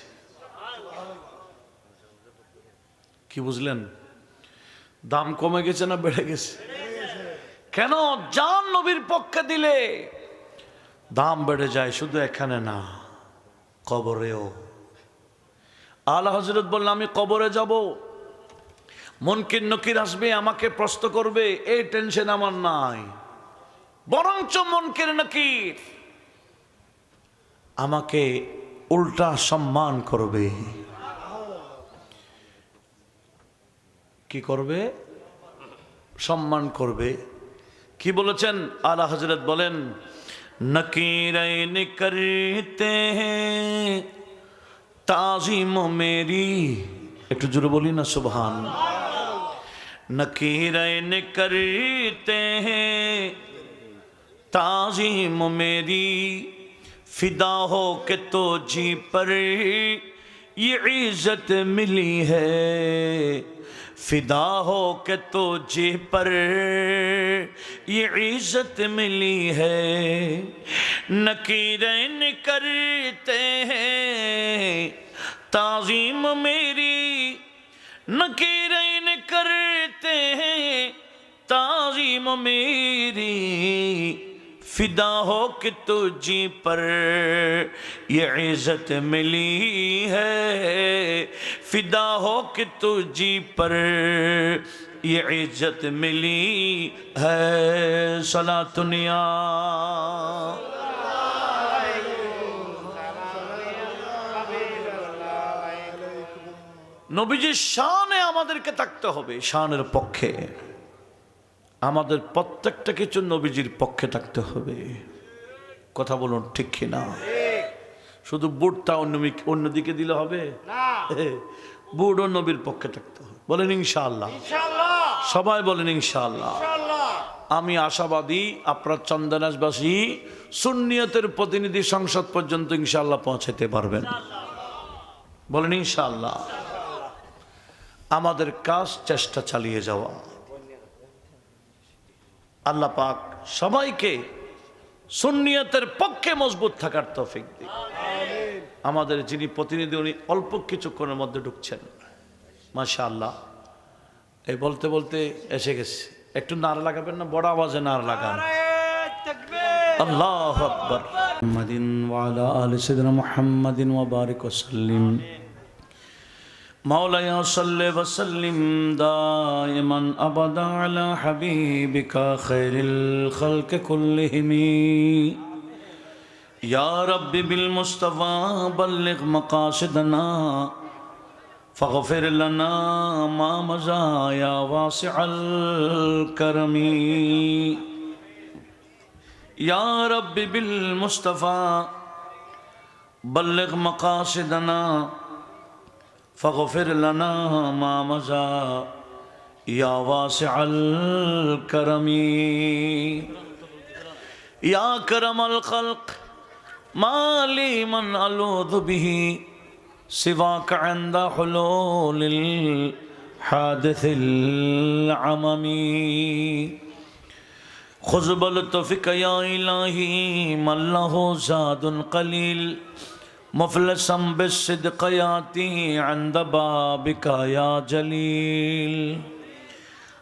কি বুঝলেন? দাম কমে গেছে না বেড়ে গেছে? কেন? জান নবীর পক্ষে দিলে দাম বেড়ে যায়, শুধু এখানে না, কবরেও। আলা হযরত বললেন, আমি কবরে যাব, মুনকির নকির আসবে, আমাকে প্রশ্ন করবে, এই টেনশন আমার নাই। বরঞ্চ মুনকির নকির আমাকে উল্টা সম্মান করবে। কি করবে? সম্মান করবে। কি বলেছেন আলা হযরত? বলেন, নকিরাইন করতে হ্যাঁ ताज़ीम मेरी, एक जरूर बोली ना सुभान। नकीरैन करते हैं ताज़ीम मेरी, फिदा हो के तो जी पर ये इज्जत मिली है, फिदा हो के तो जी पर ये इज्जत मिली है। नकीरैन करते हैं ताज़ीम मेरी, नकीरैन करते हैं ताज़ीम मेरी, फिदा हो कि तुझी पर ये इज्जत मिली है, फिदा हो कि तुझी पर ये इज्जत मिली है। सलातुनिया নবীজির শানে আমাদেরকে থাকতে হবে, শানের পক্ষে। আমাদের প্রত্যেকটা কিছু নবীজির পক্ষে থাকতে হবে। কথা বলুন ঠিক কিনা? শুধু বুটটা অন্যদিকে দিলে হবে না, বুটও নবীর পক্ষে থাকতে হবে। বলেন ইনশাআল্লাহ। সবাই বলেন ইনশাআল্লাহ। আমি আশাবাদী আপনারা চন্দনাসবাসী সুন্নিয়তের প্রতিনিধি সংসদ পর্যন্ত ইনশাআল্লাহ পৌঁছাতে পারবেন। বলেন ইনশাআল্লাহ। আমাদের কাজ চেষ্টা চালিয়ে যাওয়া। আল্লাহ পাক সবাইকে সুন্নিয়তের পক্ষে মজবুত থাকার তৌফিক দিন। আমাদের যিনি প্রতিনিধি, উনি অল্প কিছুক্ষণের মধ্যে ঢুকছেন, মাশাআল্লাহ। এই বলতে বলতে এসে গেছে। একটু নারা লাগাবেন না? বড় আওয়াজে নারা লাগান। আল্লাহু আকবার। মুহাম্মাদিন ওয়া আলা আলি সাইয়্যিদিনা মুহাম্মাদিন ওয়া বারিক ওয়া সাল্লিম। मौलाया सल्ले वसल्लिम दाइमन अबदा अला हबीबिका खैरिल खल्क कुल्लिहिम। या रब्बी बिल मुस्तफा बल्लिग मकासिदना फगफिर लना मा मज़ा या वासिअल करमी। या रब्बी बिल मुस्तफा बल्लिग मकासिदना फगफिर लना मा मज़ा या वासिअल करमी या करमल खल्क माली मन अलूज़ु बिही सिवाक इंद हुलूलिल हादिसिल अममी खुज़बल तौफ़ीक़ या इलाही मल्लहु ज़ादुन क़लील मुफ़लिसम बिस्सिद्क़ याती इंद बाबिका या जलील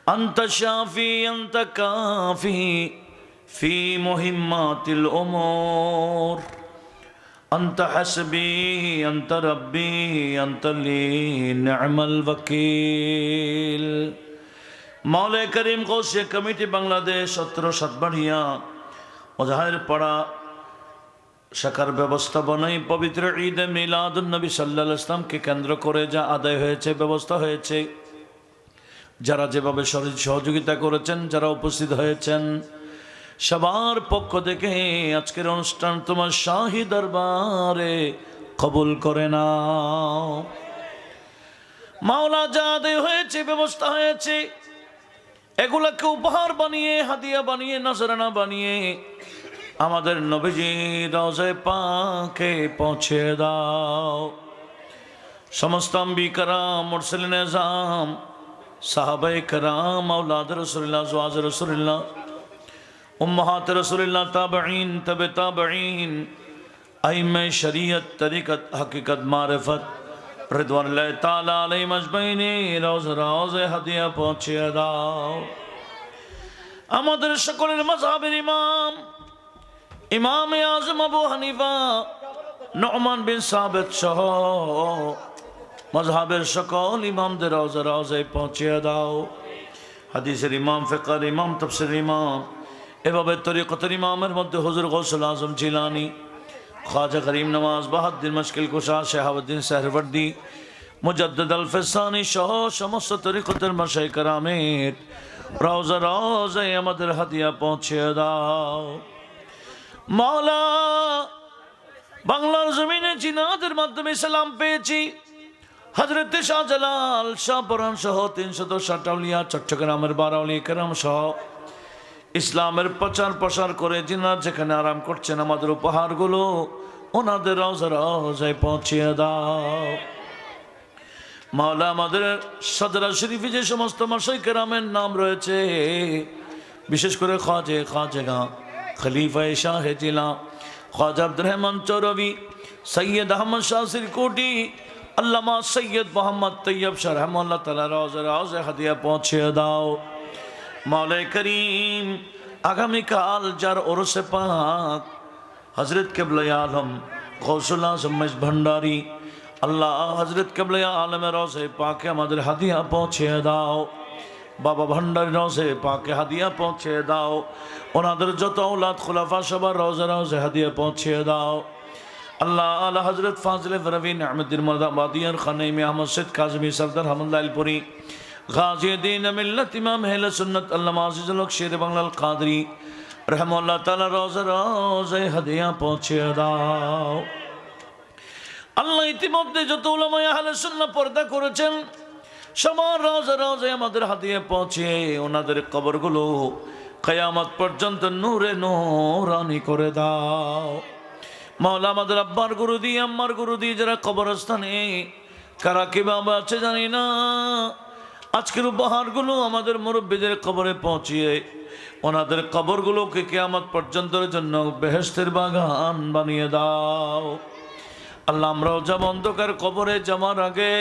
अंत शाफ़ी अंत काफ़ी फ़ी मुहिम्मातिल उमूर अंत हस्बी अंत रब्बी अंत ली निअमल वकील। मौला करीम गौसिया कमिटी बांग्लादेश 17 সাতবাড়িয়া মুজাহির পাড়া শাখার ব্যবস্থাপনায় পবিত্র ঈদ মিলাদুন নবী সাল্লাল্লাহু আলাইহি ওয়াসাল্লামকে কেন্দ্র করে যা আদায় হয়েছে, ব্যবস্থা হয়েছে, যারা যেভাবে সহযোগিতা করেছেন, যারা উপস্থিত হয়েছেন, সবার পক্ষ থেকে আজকের অনুষ্ঠান তোমার শাহী দরবারে কবুল করে নাও। মাওলা যা আদায় হয়েছে, ব্যবস্থা হয়েছে, এগুলাকে উপহার বানিয়ে, হাদিয়া বানিয়ে, নজরানা বানিয়ে আমাদের নবীজি রওজায়ে পাকে পৌঁছে দাও। সমস্ত আম্বিয়া کرام, মুরসালিন আযম, সাহাবায়ে کرام, আওলাদ রাসূলুল্লাহ, আজওয়াজ রাসূলুল্লাহ, উম্মাহাত রাসূলুল্লাহ, তাবেঈন, তবে তাবেঈন, আইম্মে শরীয়ত, তরিকত, হकीकत, মারিফত রিদওয়ানুল্লাহ তাআলা আলাইহিম আজমাইন রওজা হাদিয়া পৌঁছে দাও। আমাদের সকলের মাযহাবের ইমাম, ইমামে আযম আবু হানিফা নু'মান বিন সাবিত সহ মাযহাবের সকল ইমামদের রওজায় পৌঁছে দাও। হাদিসের ইমাম, ফিকহের ইমাম, তাফসীরের ইমাম, এভাবে তরিকতের ইমামের মধ্যে হুজুর গৌসুল আজম জিলানী, ख्वाजा करीम नवाज, बहाउद्दीन मुश्किल कुशा, शहाबुद्दीन सहरवर्दी, मुजद्दिद अल फसानी सह समस्त तरिकतेर मशाइख करामेर রওজায় আমাদের হাদিয়া পৌঁছে দাও। মাওলা, বাংলার জমিনে জিনাদের মাধ্যমে সালাম পেয়েছি হযরত শাহজালাল, শাহপরান সহ 360 আউলিয়া, চট্টগ্রামের 12 আউলিয়া কেরাম সহ ইসলামের প্রচার প্রসার করে জিনাত যেখানে আরাম করছেন, আমাদের উপহারগুলো ওনাদের রওজায় পৌঁছে দাও। মাওলা, আমাদের সদরা শরীফে যে সমস্ত মাশাইখ কেরামের নাম রয়েছে, বিশেষ করে খাজা খলিফা শাহে জিলা খ্বাজা আব্দুর রহমান চৌরভী, সৈয়দ আহমদ শাহ সিরকুটি, আল্লামা সৈয়দ মোহাম্মদ তৈয়ব শাহ রহমাতুল্লাহ তাআলা রওজায় হাদিয়া পৌঁছে দাও। মৌলা করিম, আগামীকাল যার ওরসে পাক হযরত কিবলা আলম গৌসুল আজম ভান্ডারী, আল্লাহ হযরত কিবলা আলমের রওজায়ে পাকে আমাদের হাদিয়া পৌঁছে দাও। বাবা ভান্ডারী রওজায়ে পাকে হাদিয়া পৌঁছে দাও। ওনাদের যত ঔলাদ খুলাফা সবার রওজায় হাদিয়া পৌঁছে দাও। আল্লাহ আলা হযরত ফাজিল রবিন আহমদুর মাদাবাদিয়ার খানেমে আহমদ সৈয়দ কাজী সরদার হামদুল্লাহ আলপুরি, গাজী দ্বীন মিল্লাত ইমাম আহলে সুন্নাত আল্লামা আজিজুল হক শের বাংলাল কাদরি রাহমাতুল্লাহ তাআলা রওজায় হাদিয়া পৌঁছে দাও। আল্লাহ, ইতিমধ্যে যত উলামা আহলে সুন্নাহ পর্দা করেছেন, সবার রওজায় আমাদের হাদিয়া পৌঁছে ওনাদের কবরগুলো কিয়ামত পর্যন্ত নূরে নূরানি করে দাও। মাওলা, আমাদের আব্বার গুরুদি, আম্মার গুরুদি যারা কবরস্থানে কারা কিভাবে আছে জানি না, আজকের উপহারগুলো আমাদের মুরব্বীদের কবরে পৌঁছিয়ে ওনাদের কবরগুলোকে কিয়ামত পর্যন্তের জন্য বেহেশতের বাগান বানিয়ে দাও। আল্লাহ, আমরাও যাব অন্ধকার কবরে যাওয়ার আগে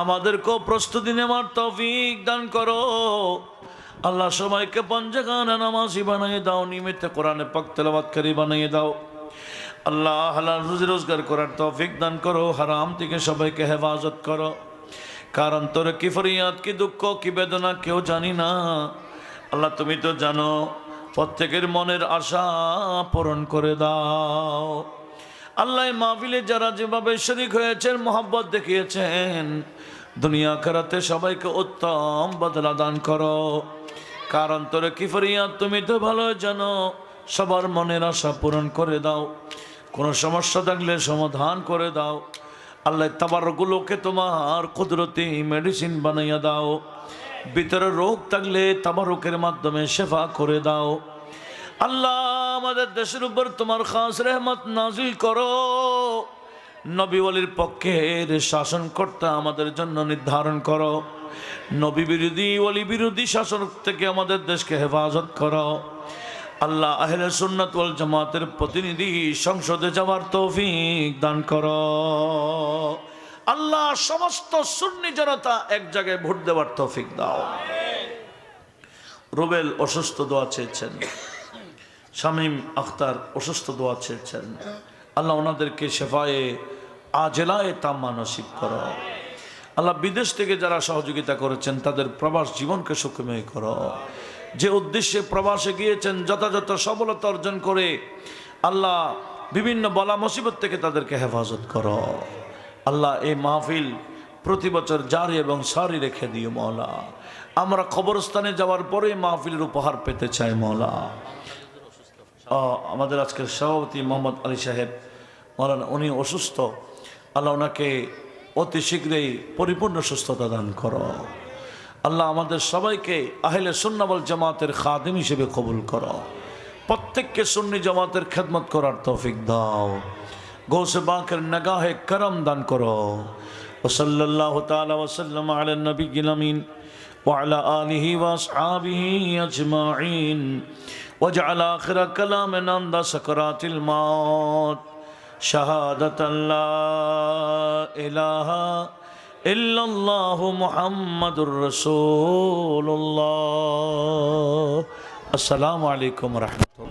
আমাদেরকেও প্রস্তুতি নেওয়ার তৌফিক দান করো। আল্লাহ, সবাইকে পঞ্জগানা নামাজি বানিয়ে দাও, নিয়মিত কোরআনে পাক তেলাওয়াতকারী বানিয়ে দাও। আল্লাহ, হালাল রুজি রোজগার করার তৌফিক দান করো, হারাম থেকে সবাইকে হেফাজত করো। কারণ তোর কি ফরিয়াদ, কি দুঃখ, কি বেদনা কেউ জানি না। আল্লাহ, তুমি তো জানো, প্রত্যেকের মনের আশা পূরণ করে দাও। আল্লাহ, মাহফিলে যারা যেভাবে শরীক হয়েছেন, মোহাব্বত দেখিয়েছেন, দুনিয়া আখিরাতে সবাইকে উত্তম বদলা দান করো। কারণ তোর কি ফরিয়াদ, তুমি তো ভালো জানো, সবার মনের আশা পূরণ করে দাও। কোনো সমস্যা থাকলে সমাধান করে দাও। আল্লাহ তাবারগুলোকে তোমার কুদরতি মেডিসিন বানাইয়া দাও। ভিতরে রোগ থাকলে তাবারকের মাধ্যমে শেফা করে দাও। আল্লাহ আমাদের দেশের উপর তোমার খাস রহমত নাজিল করো। নবী ওয়ালির পক্ষের শাসনকর্তা আমাদের জন্য নির্ধারণ করো। নবী বিরোধী ওয়ালি বিরোধী শাসন থেকে আমাদের দেশকে হেফাজত করো। আল্লাহ আহলে সুন্নাত ওয়াল জামাতের প্রতিনিধি সংসদে যাওয়ার তৌফিক দান করো। আল্লাহ সমস্ত সুন্নি জনতা এক জায়গায় ভোট দেওয়ার তৌফিক দাও। রুবেল অসুস্থ, দোয়া চেয়েছেন। শামীম আখতার অসুস্থ, দোয়া চেয়েছেন। আল্লাহ ওনাদেরকে শেফায়ে আজেলায়ে তাম্মা নসিব করো। আল্লাহ বিদেশ থেকে যারা সহযোগিতা করেছেন তাদের প্রবাস জীবনকে সুখময় করো। যে উদ্দেশ্যে প্রবাসে গিয়েছেন যথাযথ সফলতা অর্জন করে আল্লাহ বিভিন্ন বলা মুসিবত থেকে তাদেরকে হেফাজত করো। আল্লাহ এই মাহফিল প্রতি বছর জারি এবং সারি রেখে দিও মওলা। আমরা কবরস্থানে যাওয়ার পরে মাহফিলের উপহার পেতে চাই মওলা। আমাদের আজকের সভাপতি মোহাম্মদ আলী সাহেব মৌলানা, উনি অসুস্থ। আল্লাহ ওনাকে অতি শীঘ্রই পরিপূর্ণ সুস্থতা দান করো। আল্লাহ আমাদের সবাইকে আহলে সুন্নাত ওয়াল জামাতের খাদিম হিসেবে কবুল করো। প্রত্যেককে সুন্নি জামাতের খেদমত করার তৌফিক দাও। গৌসে বাকের নগাহে করম দান করো। ওয়াসাল্লাল্লাহু তাআলা ওয়াসাল্লাম আলা নবিয়্যিল আমিন ওয়া আলা আলিহি ওয়া আসহাবিহি আজমাইন ওয়াজআল আখিরা কালামিনা ইনদা সাকরাতিল মাউত শাহাদাতান লা ইলাহা ইল্লাল্লাহু মুহাম্মাদুর রাসূলুল্লাহ। আসসালামু আলাইকুম ওয়া রাহমাতুল্লাহ।